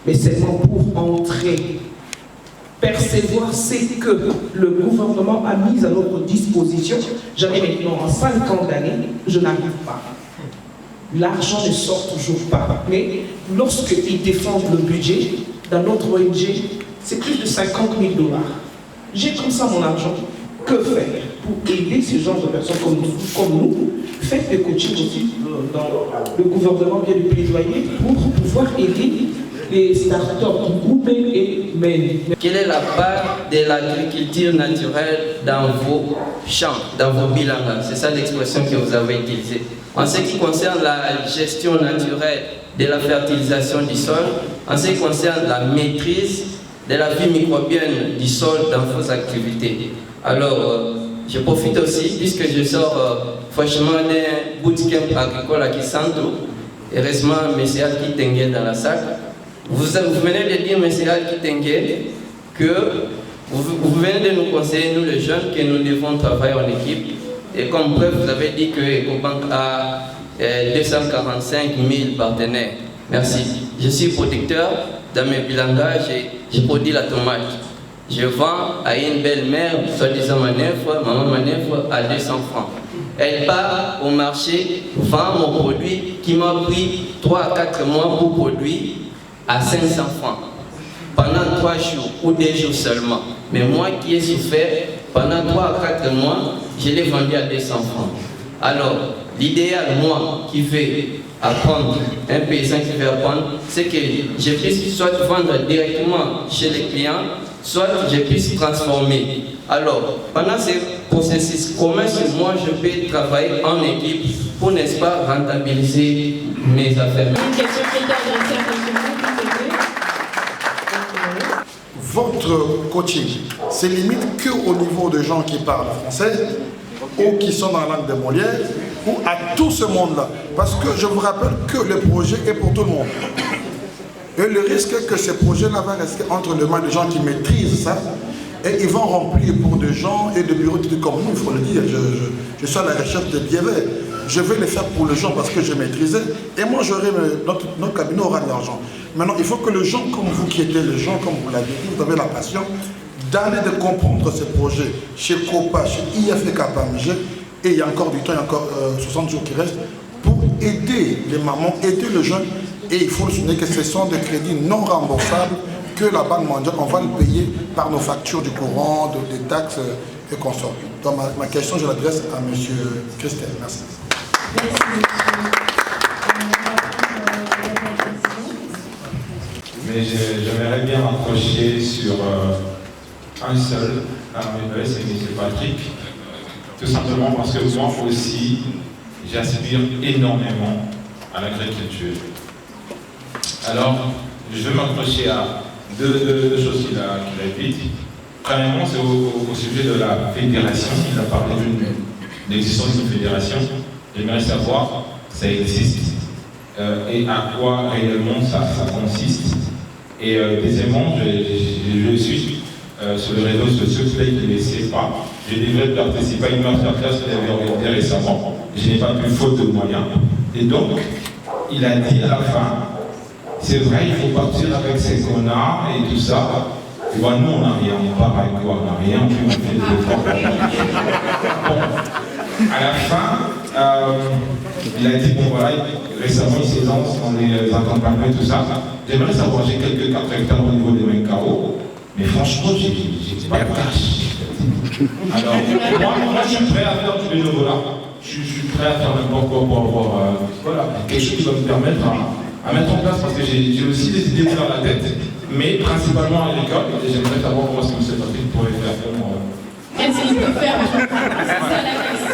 [SPEAKER 11] mais seulement pour entrer, percevoir ce que le gouvernement a mis à notre disposition. J'en ai maintenant 5 ans d'années, je n'arrive pas. L'argent ne sort toujours pas. Mais lorsqu'ils défendent le budget, dans notre ONG, c'est plus de 50 000 $. J'ai comme ça mon argent. Que faire pour aider ces gens de personnes comme nous? Faites des coachings aussi dans le gouvernement vient de plaidoyer pour pouvoir aider les startups groupées et mêlées.
[SPEAKER 12] Quelle est la part de l'agriculture naturelle dans vos champs, dans vos bilangas? C'est ça l'expression que vous avez utilisée. En ce qui concerne la gestion naturelle de la fertilisation du sol, en ce qui concerne la maîtrise de la vie microbienne du sol dans vos activités. Alors, je profite aussi, puisque je sors franchement d'un bootcamp agricole à Kisanto, heureusement, M. Alki Tengue dans la salle. Vous venez de dire, M. Alki Tengue, que vous venez de nous conseiller, nous les jeunes, que nous devons travailler en équipe. Et comme preuve, vous avez dit que EcoBank a 245 000 partenaires. Merci. Je suis producteur. Dans mes bilangages, je produis la tomate. Je vends à une belle-mère, soi-disant maman manœuvre, à 200 francs. Elle part au marché, vend mon produit qui m'a pris 3 à 4 mois pour produire à 500 francs. Pendant 3 jours ou 2 jours seulement. Mais moi qui ai souffert, pendant 3 à 4 mois, je l'ai vendu à 200 francs. Alors, l'idéal, moi qui vais apprendre, un paysan qui veut apprendre, c'est que je puisse soit vendre directement chez les clients, soit je puisse transformer. Alors, pendant ce processus, comment est-ce que moi je peux travailler en équipe pour, n'est-ce pas, rentabiliser mes affaires?
[SPEAKER 6] Une question qui
[SPEAKER 13] Votre coaching, c'est limite qu'au niveau de gens qui parlent français ou qui sont dans la langue de Molière, ou à tout ce monde-là. Parce que je vous rappelle que le projet est pour tout le monde. Et le risque est que ces projets-là vont rester entre les mains de gens qui maîtrisent ça, et ils vont remplir pour des gens et de bureaux comme nous, il faut le dire. Je suis à la recherche de bienfaits. Je vais les faire pour les gens parce que je maîtrisais. Et moi, notre cabinet aura de l'argent. Maintenant, il faut que les gens comme vous qui étiez les gens, comme vous l'avez dit, vous avez la passion d'aller de comprendre ces projets chez COPA, chez IF KPMG, et il y a encore du temps, il y a encore 60 jours qui restent, pour aider les mamans, aider les jeunes Et il faut souligner que ce sont des crédits non remboursables que la Banque mondiale, on va le payer par nos factures du courant, des taxes et consorts. Donc ma question, je l'adresse à M. Christelle. Merci.
[SPEAKER 14] Mais j'aimerais bien m'accrocher sur un seul, c'est M. Patrick, tout simplement parce que moi aussi, j'aspire énormément à l'agriculture. Alors, je vais m'accrocher à deux choses qu'il a dites. Premièrement, c'est au sujet de la fédération. Il a parlé de l'existence d'une fédération. J'aimerais savoir si ça existe et à quoi réellement ça consiste. Et deuxièmement, je suis sur les réseaux sociaux, ceux qui ne le savent pas. Je devrais participer à une masterclass qu'il avait organisée récemment. Je n'ai pas pu faute de moyens. Et donc, il a dit à la fin, c'est vrai, il faut partir avec ce qu'on a et tout ça. Et ben, nous, on n'a rien, on part avec quoi, on n'a rien, puis on fait des efforts. Bon, à la fin, il a dit, bon voilà, récemment il s'est lancé dans les accompagnements et tout ça. J'aimerais savoir, j'ai quelques 4 hectares au niveau des Menkao, mais franchement, j'ai pas de cash. Alors, moi, je suis prêt à faire du bénévolat. Je suis prêt à faire n'importe quoi pour avoir voilà, quelque chose qui va me permettre à mettre en place, parce que j'ai aussi des idées dans la tête, mais principalement à l'école, et j'aimerais savoir comment est-ce que M. Patrick pourrait faire pour
[SPEAKER 6] qu'est-ce qu'il peut faire? C'est ça la question.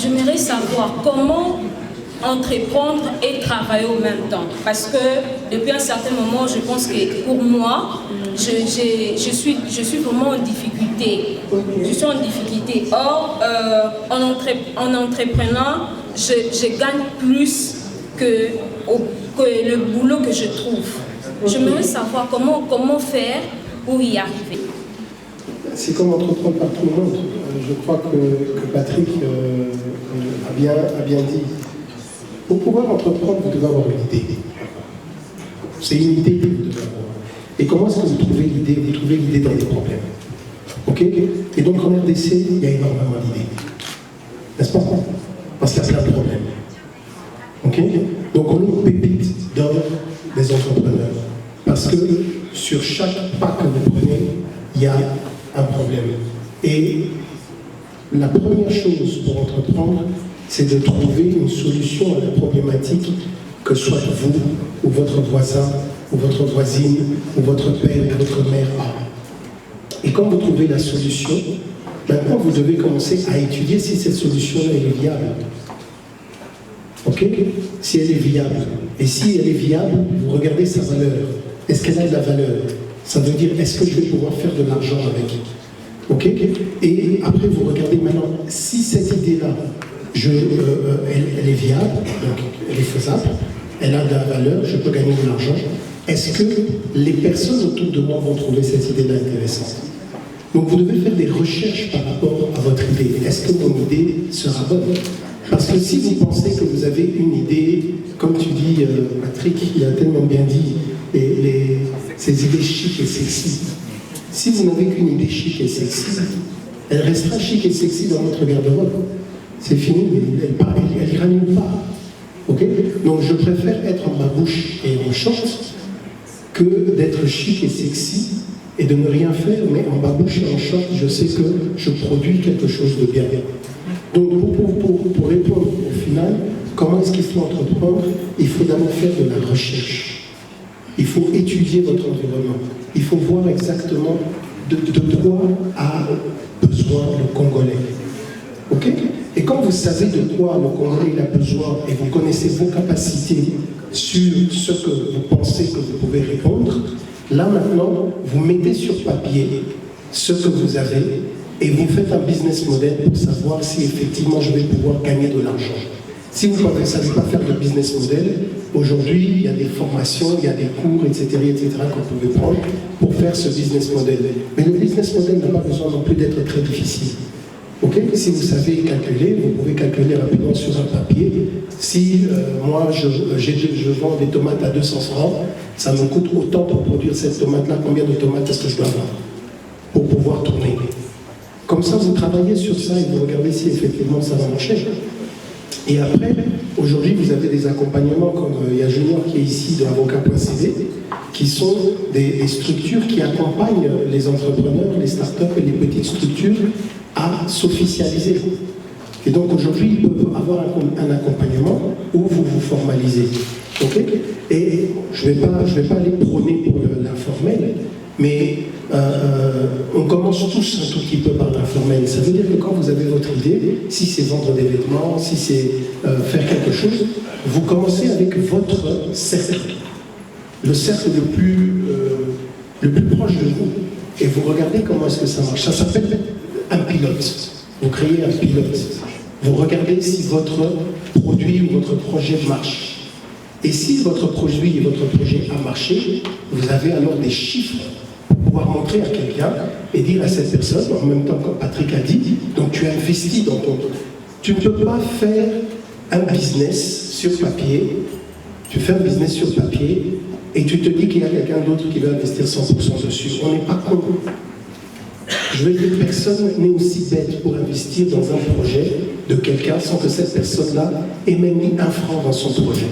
[SPEAKER 5] J'aimerais savoir comment entreprendre et travailler au même temps. Parce que depuis un certain moment, je pense que pour moi, je suis vraiment en difficulté. Je suis en difficulté. Or, en entreprenant, je gagne plus que le boulot que je trouve. J'aimerais savoir comment faire pour y arriver.
[SPEAKER 2] C'est comme entreprendre par tout le monde. Je crois que Patrick a bien dit. Pour pouvoir entreprendre, vous devez avoir une idée. C'est une idée que vous devez avoir. Et comment est-ce que vous trouvez l'idée? Vous trouvez l'idée dans des problèmes. Ok? Et donc en RDC, il y a énormément d'idées. N'est-ce pas? Parce qu'il y a plein de problèmes. Ok? Donc on est une pépite dans les entrepreneurs. Parce que sur chaque pas que vous prenez, il y a un problème. Et la première chose pour entreprendre, c'est de trouver une solution à la problématique que soit vous, ou votre voisin, ou votre voisine, ou votre père, ou votre mère a. Et quand vous trouvez la solution, maintenant vous devez commencer à étudier si cette solution est viable. Ok? Si elle est viable. Et si elle est viable, vous regardez sa valeur. Est-ce qu'elle a de la valeur? Ça veut dire, est-ce que je vais pouvoir faire de l'argent avec? Ok? Et après, vous regardez maintenant, si cette idée-là, elle est viable, donc elle est faisable, elle a de la valeur, je peux gagner de l'argent, est-ce que les personnes autour de moi vont trouver cette idée-là intéressante? Donc vous devez faire des recherches par rapport à votre idée. Est-ce que mon idée sera bonne? Parce que si vous pensez que vous avez une idée, comme tu dis, Patrick, il a tellement bien dit, ces idées chic et sexy. Si vous n'avez qu'une idée chic et sexy, elle restera chic et sexy dans votre garde-robe. C'est fini, mais elle ira nulle part. Okay? Donc je préfère être en babouche et en short que d'être chic et sexy et de ne rien faire, mais en babouche et en short, je sais que je produis quelque chose de bien. Donc pour répondre au final, comment est-ce qu'il faut entreprendre? Il faut d'abord faire de la recherche. Il faut étudier votre environnement. Il faut voir exactement de quoi a besoin le Congolais. Okay? Et quand vous savez de quoi le Congolais a besoin et vous connaissez vos capacités sur ce que vous pensez que vous pouvez répondre, là maintenant, vous mettez sur papier ce que vous avez et vous faites un business model pour savoir si effectivement je vais pouvoir gagner de l'argent. Si vous ne savez pas faire de business model, aujourd'hui, il y a des formations, il y a des cours, etc. que vous pouvez prendre pour faire ce business model. Mais le business model n'a pas besoin non plus d'être très difficile. Okay? Si vous savez calculer, vous pouvez calculer rapidement sur un papier. Si moi, je vends des tomates à 200 francs, ça me coûte autant pour produire cette tomate-là. Combien de tomates est-ce que je dois avoir pour pouvoir tourner? Comme ça, vous travaillez sur ça et vous regardez si effectivement ça va marcher. Et après, aujourd'hui, vous avez des accompagnements comme il y a Junior qui est ici de avocat.cv, qui sont des structures qui accompagnent les entrepreneurs, les startups et les petites structures à s'officialiser. Et donc aujourd'hui, ils peuvent avoir un accompagnement où vous vous formalisez. Okay, et je vais pas aller prôner pour l'informel, mais on commence tous un tout petit peu par l'informel. Ça veut dire que quand vous avez votre idée, si c'est vendre des vêtements, si c'est faire quelque chose, vous commencez avec votre cercle, le cercle le plus proche de vous, et vous regardez comment est-ce que ça marche. Ça s'appelle un pilote. Vous créez un pilote. Vous regardez si votre produit ou votre projet marche. Et si votre produit et votre projet a marché, vous avez alors des chiffres pour pouvoir montrer à quelqu'un et dire à cette personne, en même temps comme Patrick a dit, donc tu investis dans ton... Tu ne peux pas faire un business sur papier, tu fais un business sur papier et tu te dis qu'il y a quelqu'un d'autre qui va investir 100% dessus. On n'est pas con. Je veux dire, personne n'est aussi bête pour investir dans un projet de quelqu'un sans que cette personne-là ait même mis un franc dans son projet.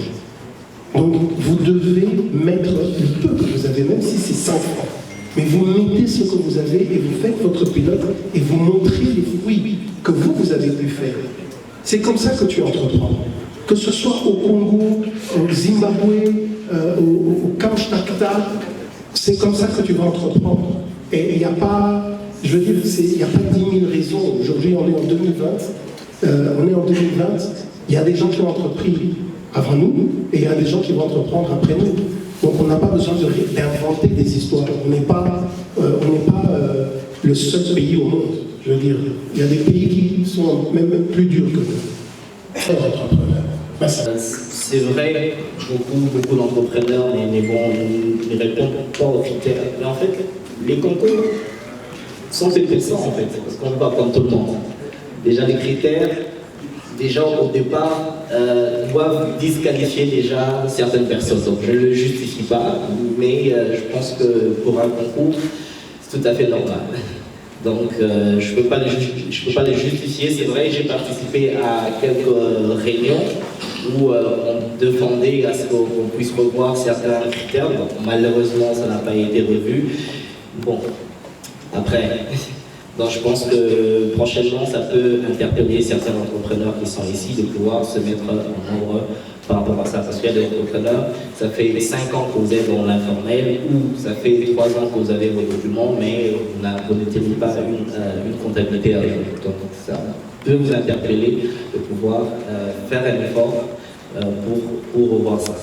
[SPEAKER 2] Donc, vous devez mettre le peu que vous avez, même si c'est 5 francs. Mais vous mettez ce que vous avez et vous faites votre pilote et vous montrez les fruits que vous avez pu faire. C'est comme ça que tu entreprends. Que ce soit au Congo, au Zimbabwe, au Kamchatka, c'est comme ça que tu vas entreprendre. Et il n'y a pas, je veux dire, il n'y a pas 10 000 raisons. Aujourd'hui, on est en 2020. Il y a des gens qui ont entrepris avant nous, et il y a des gens qui vont entreprendre après nous. Donc on n'a pas besoin d'inventer des histoires. On n'est pas le seul pays au monde. Je veux dire, il y a des pays qui sont même plus durs que nous.
[SPEAKER 3] C'est vrai, beaucoup d'entrepreneurs ne répondent pas aux critères. Mais en fait, les concours sont faits pour ça, en fait, parce qu'on ne va pas comme tout le monde. Déjà, les critères, déjà au départ, doivent disqualifier déjà certaines personnes. Donc je ne le justifie pas, mais je pense que pour un concours, c'est tout à fait normal. Donc je ne peux pas les justifier. C'est vrai, j'ai participé à quelques réunions où on demandait à ce qu'on puisse revoir certains critères. Donc, malheureusement, ça n'a pas été revu. Bon, après... Donc je pense que prochainement, ça peut interpeller certains entrepreneurs qui sont ici de pouvoir se mettre en œuvre par rapport à ça. Parce qu'il y a des entrepreneurs, ça fait 5 ans que vous êtes dans l'informel ou ça fait 3 ans que vous avez vos documents, mais vous ne tenez pas une comptabilité avec vous. Donc ça peut vous interpeller de pouvoir faire un effort pour revoir ça.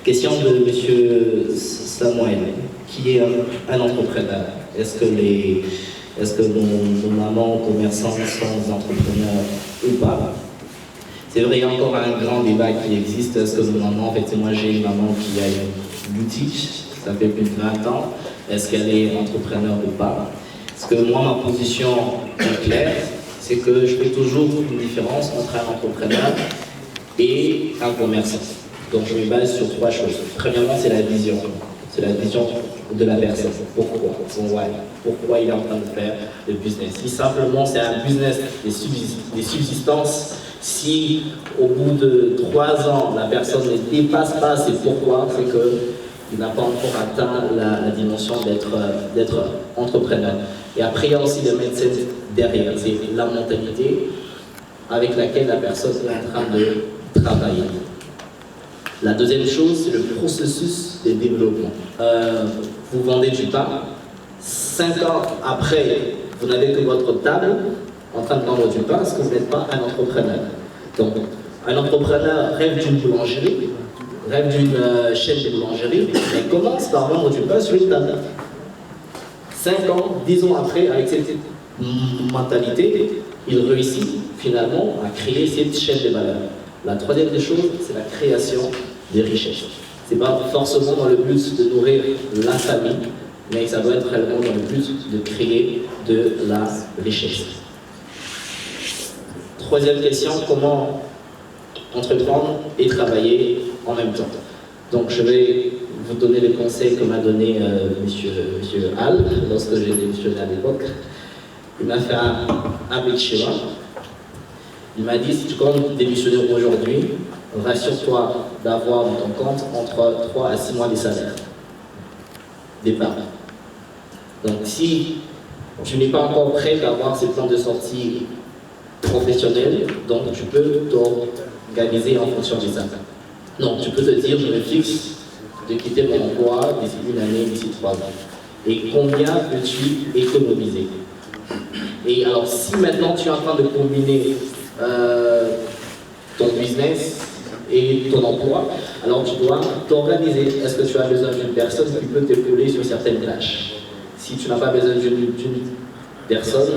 [SPEAKER 3] Question de M. Samuel, qui est un entrepreneur. Est-ce que nos mamans commerçants sont entrepreneurs ou pas? C'est vrai, il y a encore un grand débat qui existe. Est-ce que nos mamans, en fait, moi j'ai une maman qui a une boutique, ça fait plus de 20 ans. Est-ce qu'elle est entrepreneur ou pas? Parce que moi, ma position est claire, c'est que je fais toujours une différence entre un entrepreneur et un commerçant. Donc je me base sur 3 choses. Premièrement, c'est la vision. C'est la vision de la personne. Pourquoi? Pourquoi il est en train de faire le business? Si simplement c'est un business des subsistances, si au bout de 3 ans, la personne ne dépasse pas ses pourquoi, c'est qu'il n'a pas encore atteint la dimension d'être entrepreneur. Et après, il y a aussi le mindset derrière. C'est la mentalité avec laquelle la personne est en train de travailler. La deuxième chose, c'est le processus de développement. Vous vendez du pain, 5 ans après, vous n'avez que votre table en train de vendre du pain parce que vous n'êtes pas un entrepreneur. Donc, un entrepreneur rêve d'une boulangerie, rêve d'une chaîne de boulangerie, mais commence par vendre du pain sur une table. 5 ans, 10 ans après, avec cette mentalité, il réussit finalement à créer cette chaîne de valeur. La troisième des choses, c'est la création des richesses. Ce n'est pas forcément dans le but de nourrir la famille, mais ça doit être réellement dans le but de créer de la richesse. Troisième question, comment entreprendre et travailler en même temps? Donc je vais vous donner les conseils que m'a donné monsieur Al, lorsque j'ai démissionné à l'époque. Il m'a fait un big schéma. Il m'a dit, si tu comptes démissionner aujourd'hui, rassure-toi d'avoir dans ton compte entre 3 à 6 mois de salaire d'épargne. Donc si tu n'es pas encore prêt à avoir ces plans de sortie professionnels, donc tu peux t'organiser en fonction de ça. Donc tu peux te dire, je me fixe de quitter mon emploi d'ici 1 année, d'ici 3 ans. Et combien peux-tu économiser? Et alors si maintenant tu es en train de combiner ton business et ton emploi, alors tu dois t'organiser. Est-ce que tu as besoin d'une personne qui peut t'épauler sur certaines tâches? Si tu n'as pas besoin d'une personne,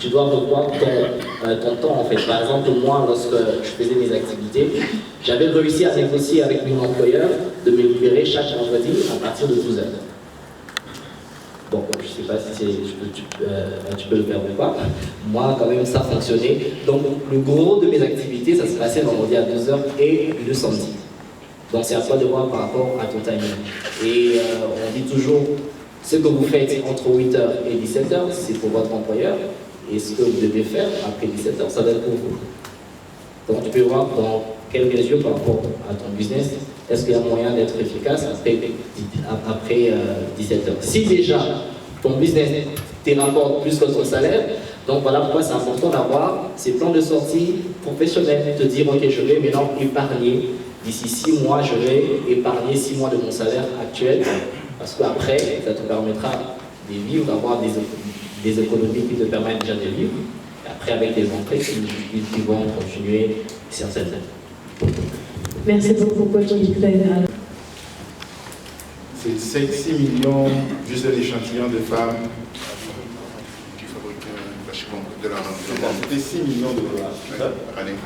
[SPEAKER 3] tu dois revoir ton temps en fait. Par exemple, moi, lorsque je faisais mes activités, j'avais réussi à négocier avec mon employeur de me libérer chaque vendredi à partir de 12h. Bon, je ne sais pas si tu peux le faire ou pas. Moi, quand même, ça fonctionnait. Donc, le gros de mes activités, ça se passait vendredi à 12h et le samedi. Donc, c'est à toi de voir par rapport à ton timing. Et on dit toujours, ce que vous faites entre 8h et 17h, c'est pour votre employeur. Et ce que vous devez faire après 17h, ça va être pour vous. Donc, tu peux voir dans quelle mesure par rapport à ton business, est-ce qu'il y a moyen d'être efficace après 17h. Si déjà, ton business te rapporte plus que ton salaire, donc voilà pourquoi c'est important d'avoir ces plans de sortie professionnels. Te dire, ok, je vais maintenant épargner. D'ici 6 mois, je vais épargner 6 mois de mon salaire actuel. Parce qu'après, ça te permettra de vivre, d'avoir des économies qui te permettent déjà de vivre. Et après, avec les entrées qui vont continuer certaines années.
[SPEAKER 6] Merci beaucoup, coach.
[SPEAKER 7] C'est 6 millions, juste l'échantillon de femmes
[SPEAKER 4] qui fabriquent de la
[SPEAKER 7] C'était 6 millions de dollars par année.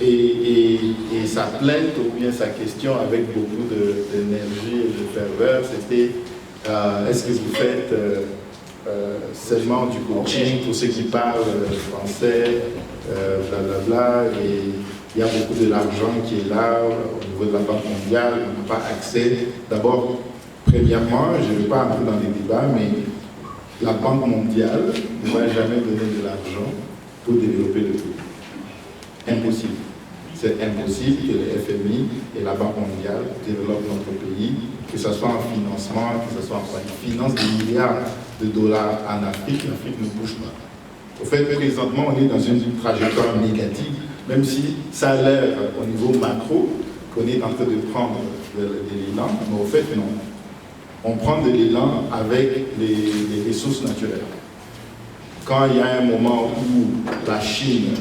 [SPEAKER 7] Et sa plainte ou bien sa question avec beaucoup d'énergie et de ferveur, c'était est-ce que vous faites seulement du coaching pour ceux qui parlent français, blablabla, et il y a beaucoup de l'argent qui est là au niveau de la Banque mondiale, on n'a pas accès. D'abord, premièrement, je ne vais pas entrer dans les débats, mais la Banque mondiale ne va jamais donner de l'argent pour développer le pays. Impossible. C'est impossible que le FMI et la Banque mondiale développent notre pays, que ce soit en financement, que ce soit en quoi. Ils financent des milliards de dollars en Afrique, l'Afrique ne bouge pas. Au fait, présentement, on est dans une trajectoire négative, même si ça a l'air au niveau macro qu'on est en train de prendre de l'élan, mais au fait, non. On prend de l'élan avec les ressources naturelles. Quand il y a un moment où la Chine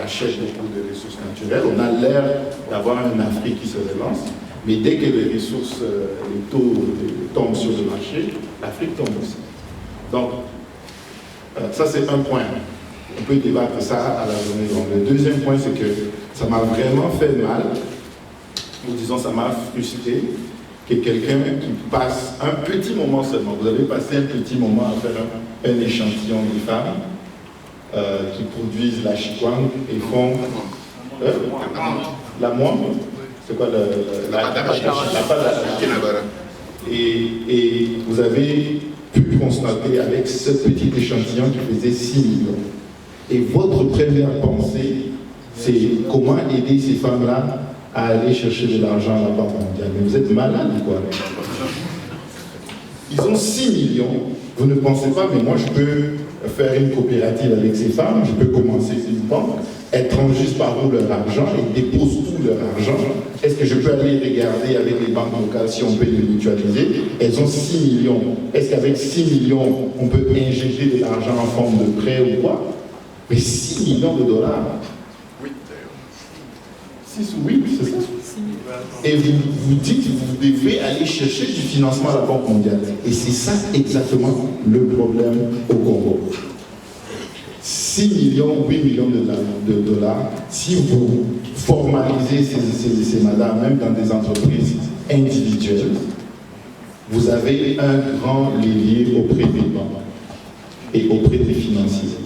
[SPEAKER 7] achète beaucoup de ressources naturelles, on a l'air d'avoir une Afrique qui se relance, mais dès que les ressources, les taux tombent sur le marché, l'Afrique tombe aussi. Donc, ça c'est un point. On peut débattre ça à la journée longue. Le deuxième point, c'est que ça m'a vraiment fait mal, ou disons ça m'a frustré, que quelqu'un qui passe un petit moment seulement, vous avez passé un petit moment à faire un échantillon de femmes qui produisent la chikwang et font la moine, c'est quoi la pâte. Et vous avez pu constater avec ce petit échantillon qui faisait 6 millions. Et votre première pensée, c'est comment aider ces femmes-là à aller chercher de l'argent à la Banque mondiale. Mais vous êtes malade, quoi. Ils ont 6 millions. Vous ne pensez pas, mais moi, je peux faire une coopérative avec ces femmes, je peux commencer une banque, elles transfèrent par où leur argent, et déposent tout leur argent. Est-ce que je peux aller regarder avec les banques locales si on peut les mutualiser? Elles ont 6 millions. Est-ce qu'avec 6 millions, on peut injecter de l'argent en forme de prêt ou quoi? Mais 6 millions de dollars. 6 ou 8, c'est ça. Et vous dites que vous devez aller chercher du financement à la Banque mondiale. Et c'est ça exactement le problème au Congo. 6 millions, 8 millions de dollars, si vous formalisez ces madames, même dans des entreprises individuelles, vous avez un grand levier auprès des banques et auprès des financiers.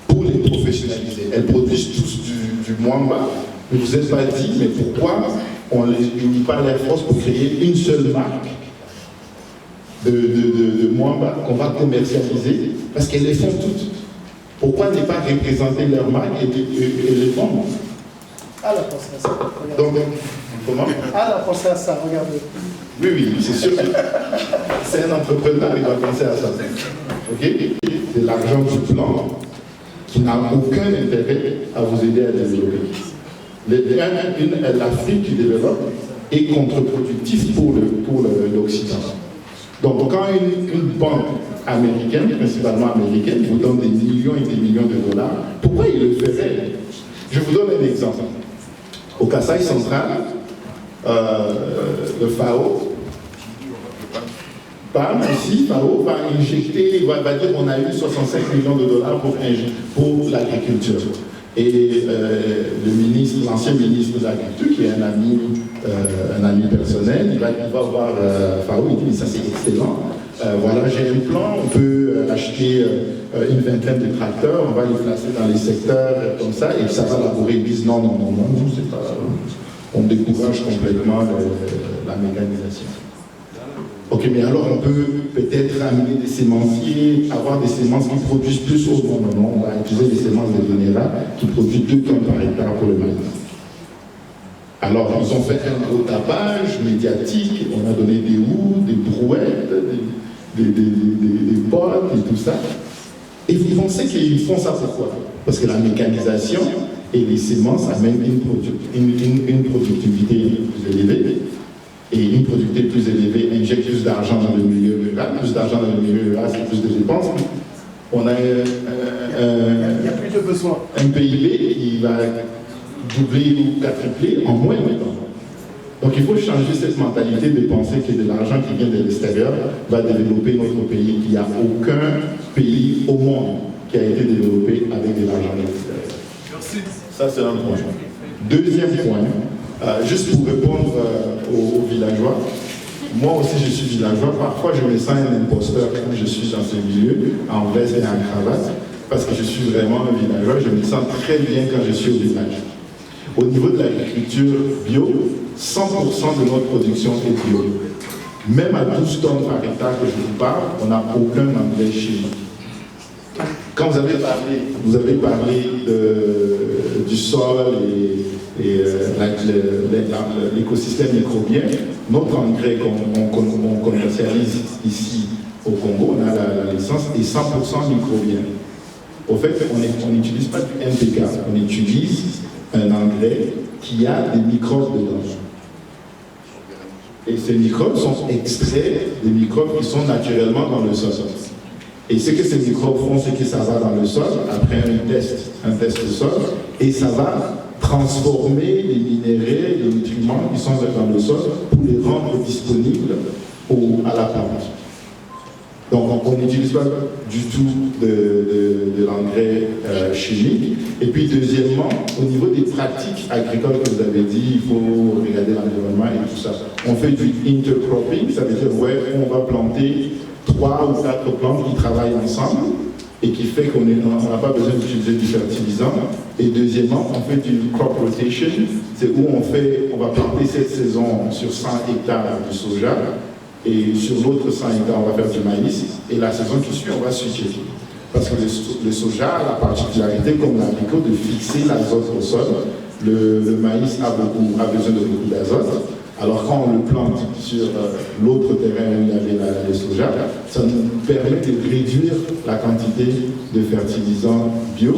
[SPEAKER 7] Pour les professionnaliser, elles produisent tous du mwamba. Ne vous êtes pas dit, mais pourquoi on ne unit pas les forces pour créer une seule marque de mwamba qu'on va commercialiser? Parce qu'elles les font toutes.
[SPEAKER 13] Pourquoi ne pas représenter leur marque et les vendre?
[SPEAKER 2] Ah, la pensée à ça.
[SPEAKER 13] Donc, comment?
[SPEAKER 2] Ah, la pensée à ça, regardez.
[SPEAKER 13] Oui, oui, c'est sûr. C'est un entrepreneur, il doit penser à ça. Ok? C'est l'argent du plan qui n'a aucun intérêt à vous aider à développer. L'Afrique qui développe est contre-productif pour l'Occident. Donc, quand une banque américaine, principalement américaine, vous donne des millions et des millions de dollars, pourquoi il le ferait? Je vous donne un exemple. Au Kasaï central, le FAO, FAO va injecter, va dire qu'on a eu 65 millions de dollars pour l'agriculture. Et l'ancien ministre de l'Agriculture, qui est un ami personnel, il va voir FAO, il dit mais ça c'est excellent. Voilà, j'ai un plan, on peut acheter une vingtaine de tracteurs, on va les placer dans les secteurs comme ça, et ça va labourer. Ils disent non, c'est pas. On décourage complètement la mécanisation. Ok, mais alors on peut peut-être amener des sémenciers, avoir des semences qui produisent plus au moment. On va utiliser des semences de Vénéra qui produisent 2 tonnes par hectare pour le maïs. Alors ils ont fait un gros tapage médiatique, on a donné des houes, des brouettes, des potes et tout ça. Et vous pensez qu'ils font ça pourquoi? Parce que la mécanisation et les semences amènent une productivité plus élevée. Et une productivité plus élevée injecte plus d'argent dans le milieu rural. Plus d'argent dans le milieu rural, c'est plus de dépenses. On a il y a plus de besoin. Un PIB qui va doubler ou quadrupler en moins de temps. Donc il faut changer cette mentalité de penser que de l'argent qui vient de l'extérieur va développer notre pays. Il n'y a aucun pays au monde qui a été développé avec de l'argent de l'extérieur. Merci. Ça, c'est un point. Deuxième point, juste pour répondre aux villageois, moi aussi je suis villageois, parfois je me sens un imposteur quand je suis dans ce milieu, en veste et en cravate, parce que je suis vraiment un villageois, je me sens très bien quand je suis au village. Au niveau de l'agriculture bio, 100% de notre production est bio. Même à 12 tonnes par hectare que je vous parle, on n'a aucun engrais chimique. Quand vous avez parlé du sol et l'écosystème microbien, notre engrais qu'on commercialise ici au Congo, on a la licence, est 100% microbien. Au fait, on n'utilise pas du NPK, on utilise un engrais qui a des microbes dedans. Et ces microbes sont extraits des microbes qui sont naturellement dans le sol. Et ce que ces microbes font, c'est que ça va dans le sol, après un test de sol, et ça va transformer les minéraux, les nutriments qui sont dans le sol pour les rendre disponibles à la plante. Donc on n'utilise pas du tout de l'engrais chimique. Et puis deuxièmement, au niveau des pratiques agricoles que vous avez dit, il faut regarder l'environnement et tout ça. On fait du intercropping, ça veut dire on va planter 3 ou 4 plantes qui travaillent ensemble et qui fait qu'on n'a pas besoin d'utiliser du fertilisant. Et deuxièmement, on fait du crop rotation, c'est où on va planter cette saison sur 100 hectares de soja et sur l'autre 100 hectares, on va faire du maïs et la saison qui suit, on va switcher. Parce que le soja a la particularité, comme l'abricot, de fixer l'azote au sol. Le maïs a besoin de beaucoup d'azote. Alors quand on le plante sur l'autre terrain où il y avait le soja, ça nous permet de réduire la quantité de fertilisants bio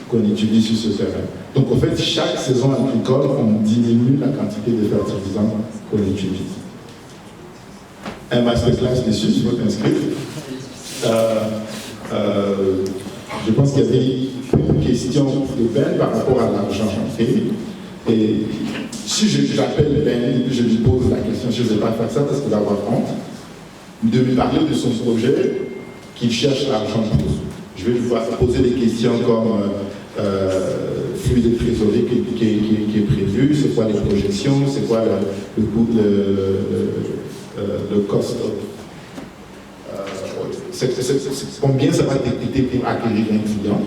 [SPEAKER 13] qu'on utilise sur ce terrain. Donc en fait, chaque saison agricole, on diminue la quantité de fertilisants qu'on utilise. Un masterclass dessus, il faut t'inscrire. Je pense qu'il y avait une question de Ben par rapport à l'argent. Et si j'appelle Ben et que je lui pose la question, je ne vais pas faire ça parce qu'il va avoir honte, de lui parler de son projet qu'il cherche l'argent pour. Je vais lui poser des questions comme flux de trésorerie qui est prévu, c'est quoi les projections, c'est quoi le coût, le cost of, combien ça va t'écouter pour acquérir un client.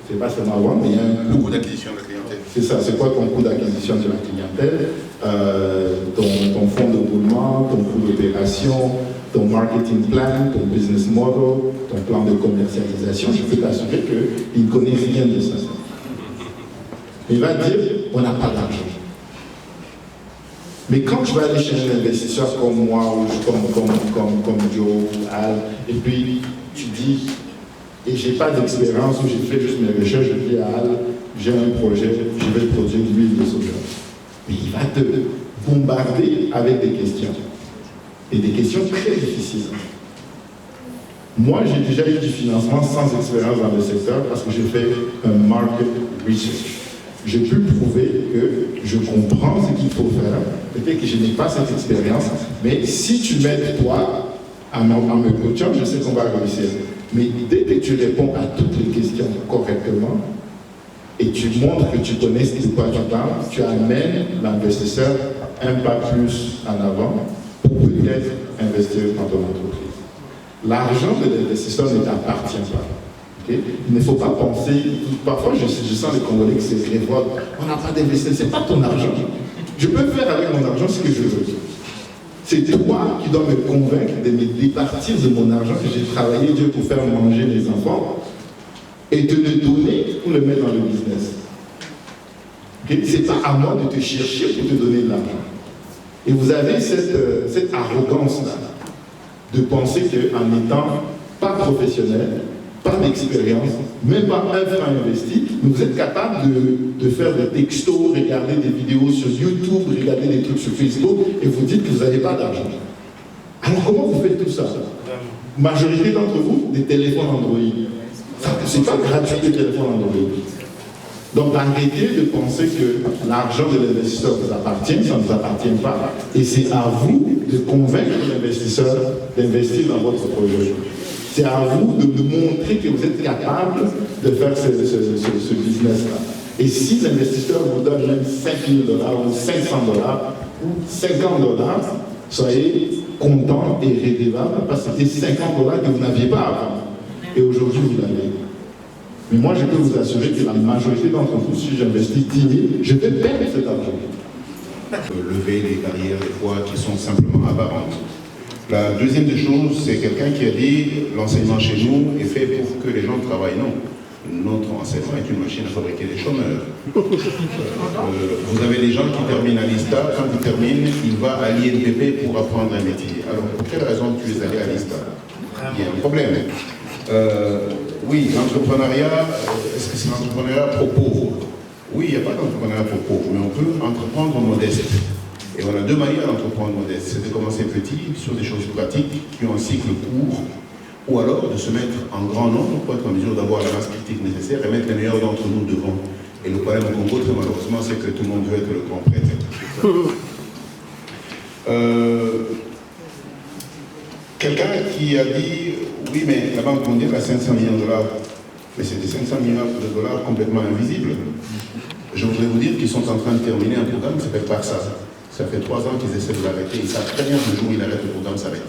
[SPEAKER 13] C'est pas seulement vendre, mais il y a un coût
[SPEAKER 4] d'acquisition de la clientèle.
[SPEAKER 13] C'est ça, c'est quoi ton coût d'acquisition de la clientèle, ton fonds de roulement, ton coût d'opération,
[SPEAKER 7] ton marketing plan, ton business model, ton plan de commercialisation, je peux t'assurer qu'il ne connaît rien de ça. Il va dire, on n'a pas d'argent. Mais quand tu vas aller chez un investisseur comme moi, ou comme Joe, Al, et puis tu dis, et j'ai pas d'expérience, ou j'ai fait juste mes recherches, je dis à Al, j'ai un projet, je vais produire de l'huile de soja. Mais il va te bombarder avec des questions. Et des questions très difficiles. Moi, j'ai déjà eu du financement sans expérience dans le secteur parce que j'ai fait un market research. J'ai pu prouver que je comprends ce qu'il faut faire. Peut-être que je n'ai pas cette expérience, mais si tu m'aides toi à me coacher, je sais qu'on va réussir. Mais dès que tu réponds à toutes les questions correctement et tu montres que tu connais de quoi tu parles, tu amènes l'investisseur un pas plus en avant pour peut-être investir dans ton entreprise. L'argent de l'investisseur ne t'appartient pas. Okay? Il ne faut pas penser, parfois je sens les Congolais qui se révoltent, on n'a pas d'investisseur, ce n'est pas ton argent. Je peux faire avec mon argent ce que je veux. C'est toi qui dois me convaincre de me départir de mon argent que j'ai travaillé Dieu pour faire manger mes enfants et de le donner pour le mettre dans le business. Okay? Ce n'est pas à moi de te chercher pour te donner de l'argent. Et vous avez cette arrogance-là de penser qu'en n'étant pas professionnel, pas d'expérience, même pas un franc investi, vous êtes capable de faire des textos, regarder des vidéos sur YouTube, regarder des trucs sur Facebook, et vous dites que vous n'avez pas d'argent. Alors comment vous faites tout ça? Majorité d'entre vous, des téléphones Android. C'est pas gratuit les téléphones Android. Donc arrêtez de penser que l'argent de l'investisseur vous appartient, ça ne vous appartient pas. Et c'est à vous de convaincre l'investisseur d'investir dans votre projet. C'est à vous de montrer que vous êtes capable de faire ce business-là. Et si l'investisseur vous donne même 5 000 $ ou 500 $ ou 50 $, soyez content et redevable parce que c'est 50 $ que vous n'aviez pas avant. Et aujourd'hui, vous l'avez. Mais moi, je peux vous assurer que la majorité d'entre vous, si j'investis 10 000, je vais perdre cet argent.
[SPEAKER 4] Lever les barrières, des fois, qui sont simplement apparentes. La deuxième des choses, c'est quelqu'un qui a dit l'enseignement chez nous est fait pour que les gens travaillent. Non. Notre enseignement est une machine à fabriquer des chômeurs. Vous avez des gens qui terminent à l'ISTA. Quand ils terminent, il va à l'INPP pour apprendre un métier. Alors, pour quelle raison tu es allé à l'ISTA? Il y a un problème. Oui, l'entrepreneuriat, est-ce que c'est l'entrepreneuriat pour pauvres? Oui, il n'y a pas d'entrepreneuriat pour pauvres, mais on peut entreprendre modeste. Et on a deux manières d'entreprendre modeste. C'est de commencer petit, sur des choses pratiques, qui ont un cycle court, ou alors de se mettre en grand nombre pour être en mesure d'avoir la masse critique nécessaire et mettre les meilleurs d'entre nous devant. Et le problème au Congo, très malheureusement, c'est que tout le monde veut être le grand prêtre. Quelqu'un qui a dit, oui, mais la Banque mondiale a 500 millions de $. Mais c'est des 500 millions de $ complètement invisibles. Je voudrais vous dire qu'ils sont en train de terminer un programme qui s'appelle PARSA. Ça fait 3 ans qu'ils essaient de l'arrêter. Ils savent très bien que le jour où il arrête, le programme s'arrête.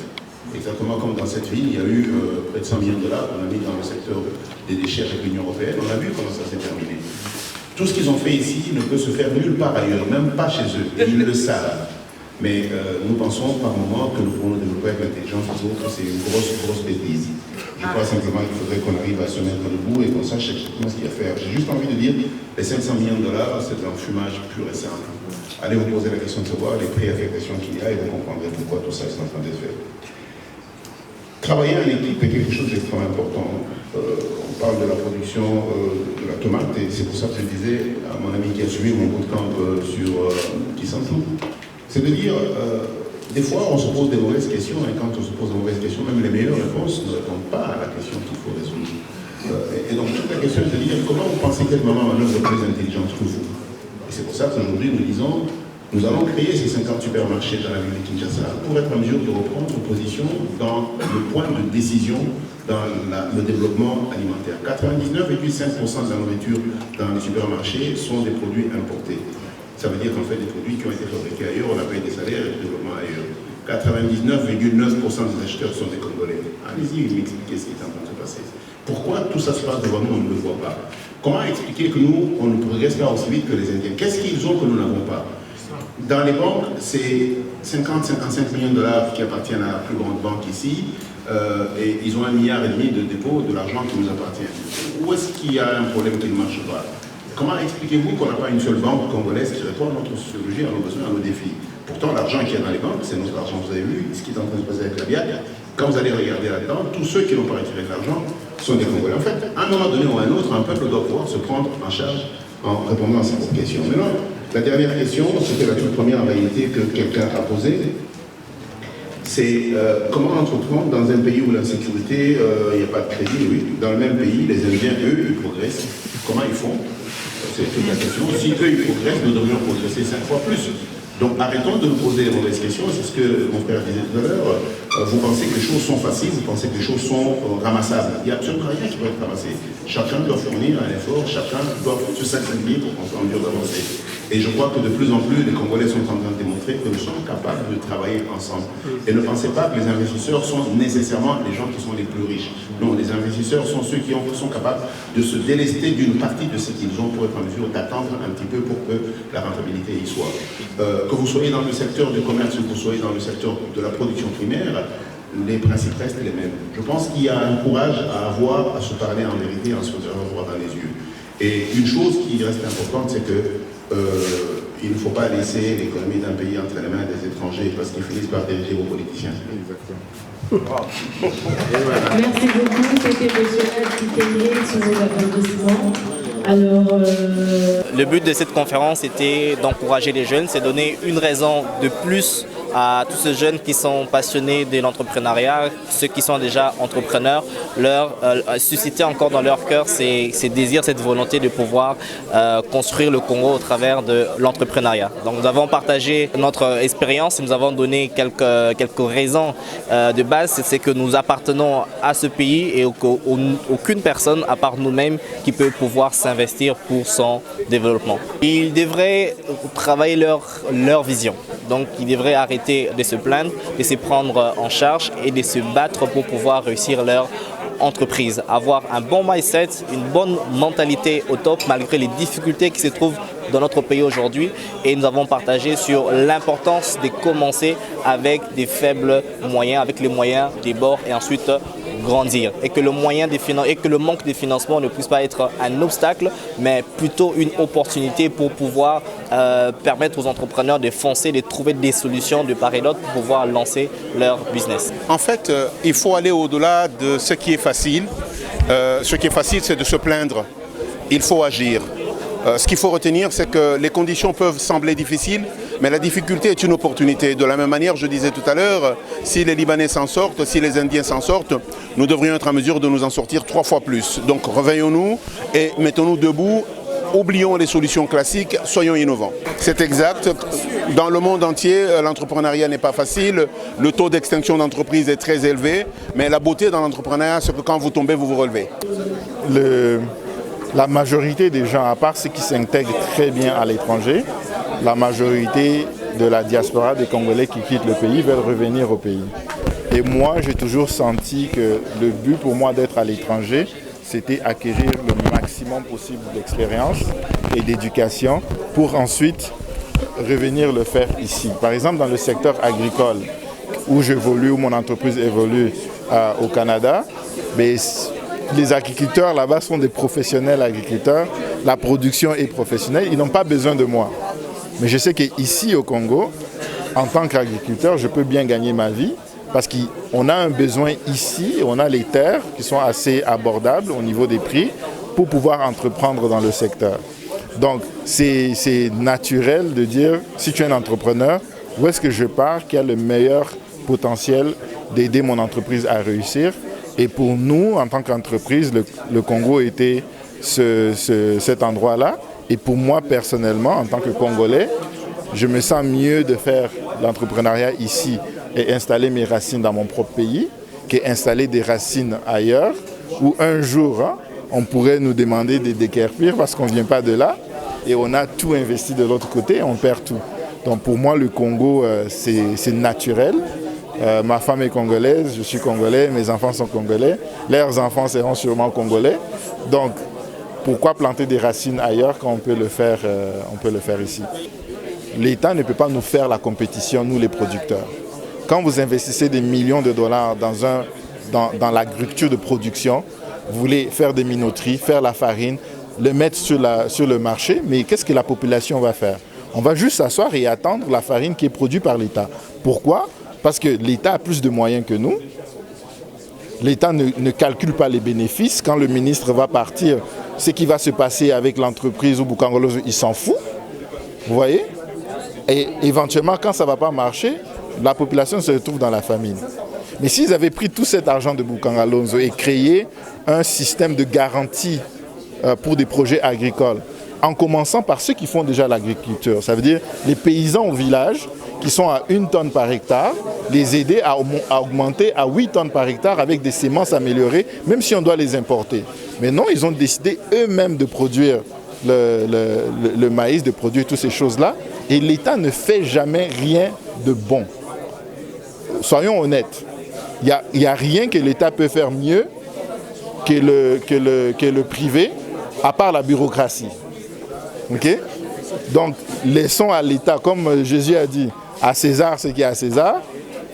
[SPEAKER 4] Exactement comme dans cette ville, il y a eu près de 100 millions de $. On a mis dans le secteur des déchets avec l'Union européenne. On a vu comment ça s'est terminé. Tout ce qu'ils ont fait ici ne peut se faire nulle part ailleurs, même pas chez eux. Ils le savent. Mais nous pensons par moment que nous pourrons nous développer avec l'intelligence des autres. C'est une grosse bêtise. Je crois simplement qu'il faudrait qu'on arrive à se mettre debout et qu'on sache exactement ce qu'il y a à faire. J'ai juste envie de dire, les 500 millions de $, c'est un fumage pur et simple. Allez vous poser la question de savoir les prix affectations qu'il y a et vous comprendrez pourquoi tout ça est en train d'être fait. Travailler en équipe est quelque chose d'extrêmement important. On parle de la production de la tomate et c'est pour ça que je disais à mon ami qui a suivi mon bootcamp sur Kisantou, c'est de dire, des fois on se pose des mauvaises questions et quand on se pose des mauvaises questions, même les meilleures réponses ne répondent pas à la question qu'il faut résoudre. Et donc toute la question est de dire comment vous pensez quelle maman manœuvre est plus intelligente que vous. Et c'est pour ça qu'aujourd'hui nous disons, nous allons créer ces 50 supermarchés dans la ville de Kinshasa pour être en mesure de reprendre une position dans le point de décision dans le développement alimentaire. 99,5% de la nourriture dans les supermarchés sont des produits importés. Ça veut dire qu'en fait, des produits qui ont été fabriqués ailleurs, on a payé des salaires et du développement ailleurs. 99,9% des acheteurs sont des Congolais. Allez-y, m'expliquer ce qui est en train de se passer. Pourquoi tout ça se passe devant nous, on ne le voit pas? Comment expliquer que nous, on ne progresse pas aussi vite que les Indiens? Qu'est-ce qu'ils ont que nous n'avons pas? Dans les banques, c'est 50-55 millions de dollars qui appartiennent à la plus grande banque ici, et ils ont 1,5 milliard de dépôt de l'argent qui nous appartient. Où est-ce qu'il y a un problème qui ne marche pas? Comment expliquez-vous qu'on n'a pas une seule banque congolaise qui répond à notre sociologie, à nos besoins, à nos défis? Pourtant, l'argent qu'il y a dans les banques, c'est notre argent. Vous avez vu ce qui est en train de se passer avec la BIAC. Quand vous allez regarder là-dedans, tous ceux qui n'ont pas retiré de l'argent sont des Congolais. En fait, à un moment donné ou à un autre, un peuple doit pouvoir se prendre en charge en répondant à cette question. Maintenant, la dernière question, c'était la toute première en réalité que quelqu'un a posée. C'est comment entreprendre dans un pays où l'insécurité, il n'y a pas de crédit, oui. Dans le même pays, les Indiens, eux, ils progressent. Comment ils font? C'est toute la question. Si eux, ils progressent, nous devrions progresser 5 fois plus. Donc arrêtons de nous poser les mauvaises questions, c'est ce que mon frère disait tout à l'heure. Vous pensez que les choses sont faciles, vous pensez que les choses sont ramassables. Il n'y a absolument rien qui peut être ramassé. Chacun doit fournir un effort, chacun doit se sacrifier pour qu'on soit en mesure d'avancer. Et je crois que de plus en plus, les Congolais sont en train de démontrer que nous sommes capables de travailler ensemble. Et ne pensez pas que les investisseurs sont nécessairement les gens qui sont les plus riches. Non, les investisseurs sont ceux qui sont capables de se délester d'une partie de ce qu'ils ont pour être en mesure d'attendre un petit peu pour que la rentabilité y soit. Que vous soyez dans le secteur du commerce ou que vous soyez dans le secteur de la production primaire, les principes restent les mêmes. Je pense qu'il y a un courage à avoir, à se parler en vérité, en se faisant droit dans les yeux. Et une chose qui reste importante, c'est que il ne faut pas laisser l'économie d'un pays entre les mains des étrangers parce qu'ils finissent par diriger vos politiciens. Exactement.
[SPEAKER 6] Merci beaucoup, c'était M. sur vos applaudissements. Alors,
[SPEAKER 15] Le but de cette conférence était d'encourager les jeunes, c'est donner une raison de plus à tous ces jeunes qui sont passionnés de l'entrepreneuriat, ceux qui sont déjà entrepreneurs, leur susciter encore dans leur cœur ces désirs, cette volonté de pouvoir construire le Congo au travers de l'entrepreneuriat. Donc nous avons partagé notre expérience et nous avons donné quelques raisons de base, c'est que nous appartenons à ce pays et aucune personne à part nous-mêmes qui peut pouvoir s'investir pour son développement. Ils devraient travailler leur vision. Donc ils devraient arrêter de se plaindre, de se prendre en charge et de se battre pour pouvoir réussir leur entreprise. Avoir un bon mindset, une bonne mentalité au top malgré les difficultés qui se trouvent dans notre pays aujourd'hui. Et nous avons partagé sur l'importance de commencer avec des faibles moyens, avec les moyens des bords et ensuite grandir. Et que le manque de financement ne puisse pas être un obstacle, mais plutôt une opportunité pour pouvoir permettre aux entrepreneurs de foncer, de trouver des solutions de part et d'autre pour pouvoir lancer leur business.
[SPEAKER 16] En fait, il faut aller au-delà de ce qui est facile. Ce qui est facile, c'est de se plaindre. Il faut agir. Ce qu'il faut retenir, c'est que les conditions peuvent sembler difficiles, mais la difficulté est une opportunité. De la même manière, je disais tout à l'heure, si les Libanais s'en sortent, si les Indiens s'en sortent, nous devrions être en mesure de nous en sortir 3 fois plus. Donc réveillons-nous et mettons-nous debout. Oublions les solutions classiques, soyons innovants. C'est exact. Dans le monde entier, l'entrepreneuriat n'est pas facile. Le taux d'extinction d'entreprise est très élevé. Mais la beauté dans l'entrepreneuriat, c'est que quand vous tombez, vous vous relevez.
[SPEAKER 17] La majorité des gens, à part ceux qui s'intègrent très bien à l'étranger, la majorité de la diaspora des Congolais qui quittent le pays veulent revenir au pays. Et moi, j'ai toujours senti que le but pour moi d'être à l'étranger, c'était acquérir le maximum possible d'expérience et d'éducation pour ensuite revenir le faire ici. Par exemple, dans le secteur agricole où j'évolue, où mon entreprise évolue au Canada, mais les agriculteurs là-bas sont des professionnels agriculteurs, la production est professionnelle, ils n'ont pas besoin de moi. Mais je sais qu'ici au Congo, en tant qu'agriculteur, je peux bien gagner ma vie parce qu'on a un besoin ici, on a les terres qui sont assez abordables au niveau des prix pour pouvoir entreprendre dans le secteur. Donc c'est naturel de dire, si tu es un entrepreneur, où est-ce que je pars, qui a le meilleur potentiel d'aider mon entreprise à réussir. Et pour nous, en tant qu'entreprise, le Congo était cet endroit-là. Et pour moi, personnellement, en tant que Congolais, je me sens mieux de faire l'entrepreneuriat ici et installer mes racines dans mon propre pays qu'installer des racines ailleurs où un jour, on pourrait nous demander de déguerpir parce qu'on ne vient pas de là et on a tout investi de l'autre côté et on perd tout. Donc pour moi, le Congo, c'est naturel. Ma femme est congolaise, je suis congolais, mes enfants sont congolais, leurs enfants seront sûrement congolais. Donc, pourquoi planter des racines ailleurs quand on peut le faire ici? l'État ne peut pas nous faire la compétition, nous les producteurs. Quand vous investissez des millions de dollars dans l'agriculture de production, vous voulez faire des minoteries, faire la farine, le mettre sur le marché, mais qu'est-ce que la population va faire? On va juste s'asseoir et attendre la farine qui est produite par l'État. Pourquoi? Parce que l'État a plus de moyens que nous. L'État ne calcule pas les bénéfices. Quand le ministre va partir, ce qui va se passer avec l'entreprise ou Bukangolozo, il s'en fout. Vous voyez? Et éventuellement, quand ça ne va pas marcher, la population se retrouve dans la famine. Mais s'ils avaient pris tout cet argent de Bukangolozo et créé un système de garantie pour des projets agricoles, en commençant par ceux qui font déjà l'agriculture, ça veut dire les paysans au village qui sont à 1 tonne par hectare, les aider à augmenter à 8 tonnes par hectare avec des semences améliorées, même si on doit les importer. Mais non, ils ont décidé eux-mêmes de produire le maïs, de produire toutes ces choses-là, et l'État ne fait jamais rien de bon. Soyons honnêtes, il n'y a rien que l'État peut faire mieux que le privé, à part la bureaucratie. Okay? Donc, laissons à l'État, comme Jésus a dit, à César ce qui est à César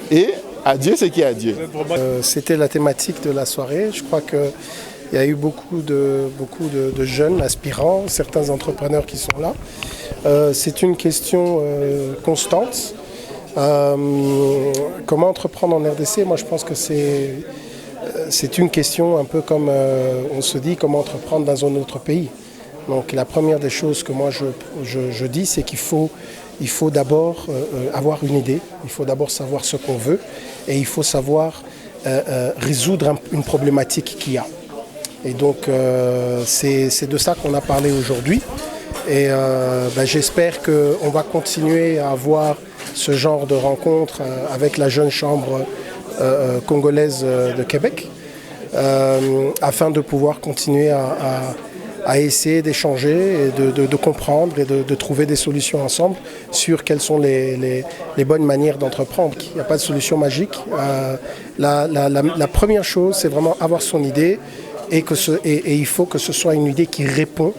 [SPEAKER 17] et à Dieu ce qui est à Dieu.
[SPEAKER 2] C'était la thématique de la soirée. Je crois qu'il y a eu beaucoup de jeunes aspirants, certains entrepreneurs qui sont là. C'est une question constante. Comment entreprendre en RDC? Moi, je pense que c'est une question un peu comme on se dit comment entreprendre dans un autre pays. Donc la première des choses que moi je dis, c'est qu'il faut d'abord avoir une idée, il faut d'abord savoir ce qu'on veut et il faut savoir résoudre une problématique qu'il y a. Et donc c'est de ça qu'on a parlé aujourd'hui. Et j'espère qu'on va continuer à avoir ce genre de rencontres avec la jeune chambre congolaise de Québec afin de pouvoir continuer à essayer d'échanger et de comprendre et de trouver des solutions ensemble sur quelles sont les bonnes manières d'entreprendre. Il n'y a pas de solution magique. La première chose, c'est vraiment avoir son idée et il faut que ce soit une idée qui répond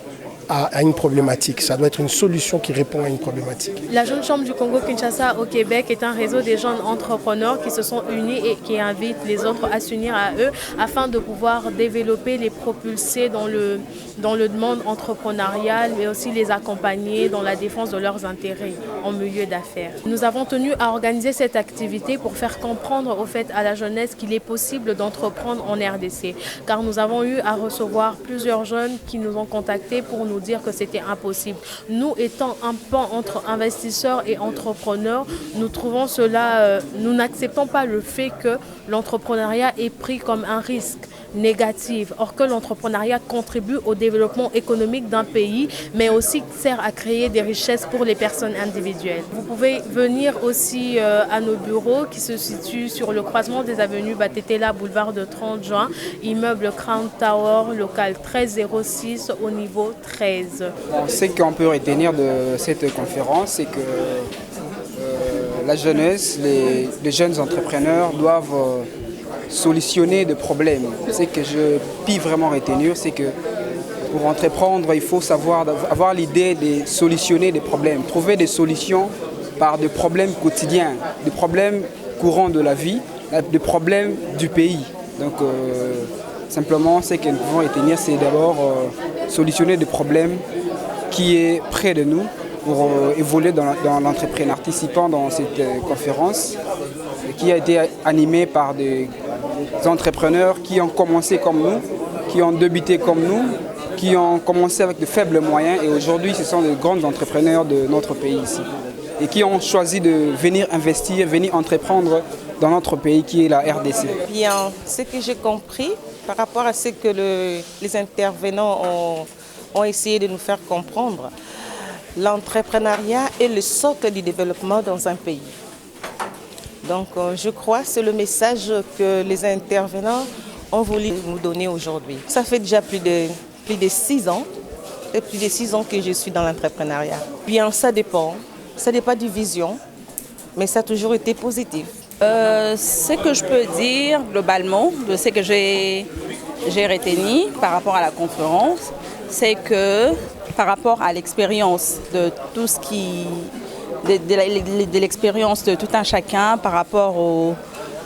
[SPEAKER 2] à une problématique. Ça doit être une solution qui répond à une problématique.
[SPEAKER 6] La Jeune Chambre du Congo-Kinshasa au Québec est un réseau des jeunes entrepreneurs qui se sont unis et qui invitent les autres à s'unir à eux afin de pouvoir développer, les propulser dans le monde entrepreneurial, mais aussi les accompagner dans la défense de leurs intérêts en milieu d'affaires. Nous avons tenu à organiser cette activité pour faire comprendre au fait à la jeunesse qu'il est possible d'entreprendre en RDC, car nous avons eu à recevoir plusieurs jeunes qui nous ont contactés pour nous dire que c'était impossible. Nous, étant un pan entre investisseurs et entrepreneurs, nous trouvons cela, nous n'acceptons pas le fait que l'entrepreneuriat est pris comme un risque négatif, or que l'entrepreneuriat contribue au développement économique d'un pays, mais aussi sert à créer des richesses pour les personnes individuelles. Vous pouvez venir aussi à nos bureaux qui se situent sur le croisement des avenues Batetela, boulevard de 30 juin, immeuble Crown Tower, local 1306 au niveau 13.
[SPEAKER 18] Ce qu'on peut retenir de cette conférence, c'est que la jeunesse, les jeunes entrepreneurs doivent solutionner des problèmes. Ce que je puis vraiment retenir, c'est que pour entreprendre, il faut savoir avoir l'idée de solutionner des problèmes, trouver des solutions par des problèmes quotidiens, des problèmes courants de la vie, des problèmes du pays. Donc simplement, ce que nous pouvons retenir, c'est d'abord solutionner des problèmes qui est près de nous pour évoluer dans l'entrepreneuriat. Participant dans cette conférence qui a été animée par des entrepreneurs qui ont commencé comme nous, qui ont débuté comme nous, qui ont commencé avec de faibles moyens et aujourd'hui ce sont de grands entrepreneurs de notre pays ici et qui ont choisi de venir investir, venir entreprendre dans notre pays qui est la RDC.
[SPEAKER 19] Bien, ce que j'ai compris par rapport à ce que les intervenants ont essayé de nous faire comprendre, l'entrepreneuriat est le socle du développement dans un pays. Donc je crois que c'est le message que les intervenants ont voulu nous donner aujourd'hui. Ça fait déjà plus de 6 ans, et plus de 6 ans que je suis dans l'entrepreneuriat. Bien, ça dépend du vision, mais ça a toujours été positif.
[SPEAKER 20] Ce que je peux dire globalement, de ce que j'ai retenu par rapport à la conférence, c'est que par rapport à l'expérience de tout ce qui de l'expérience de tout un chacun par rapport aux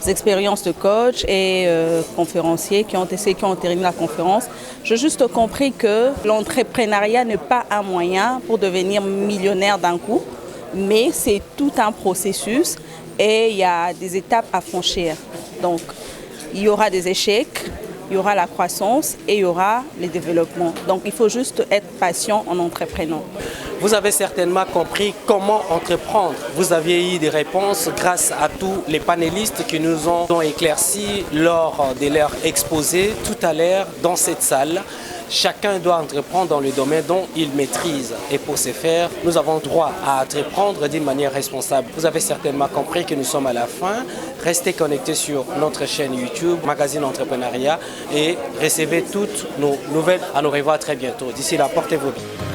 [SPEAKER 20] expériences de coach et conférenciers qui ont terminé la conférence. J'ai juste compris que l'entrepreneuriat n'est pas un moyen pour devenir millionnaire d'un coup, mais c'est tout un processus et il y a des étapes à franchir. Donc, il y aura des échecs, il y aura la croissance et il y aura les développements. Donc, il faut juste être patient en entreprenant.
[SPEAKER 1] Vous avez certainement compris comment entreprendre. Vous aviez eu des réponses grâce à tous les panélistes qui nous ont éclairci lors de leur exposé tout à l'heure dans cette salle. Chacun doit entreprendre dans le domaine dont il maîtrise. Et pour ce faire, nous avons droit à entreprendre d'une manière responsable. Vous avez certainement compris que nous sommes à la fin. Restez connectés sur notre chaîne YouTube, Magazine Entrepreneuriat, et recevez toutes nos nouvelles. À nous revoir très bientôt. D'ici là, portez-vous bien.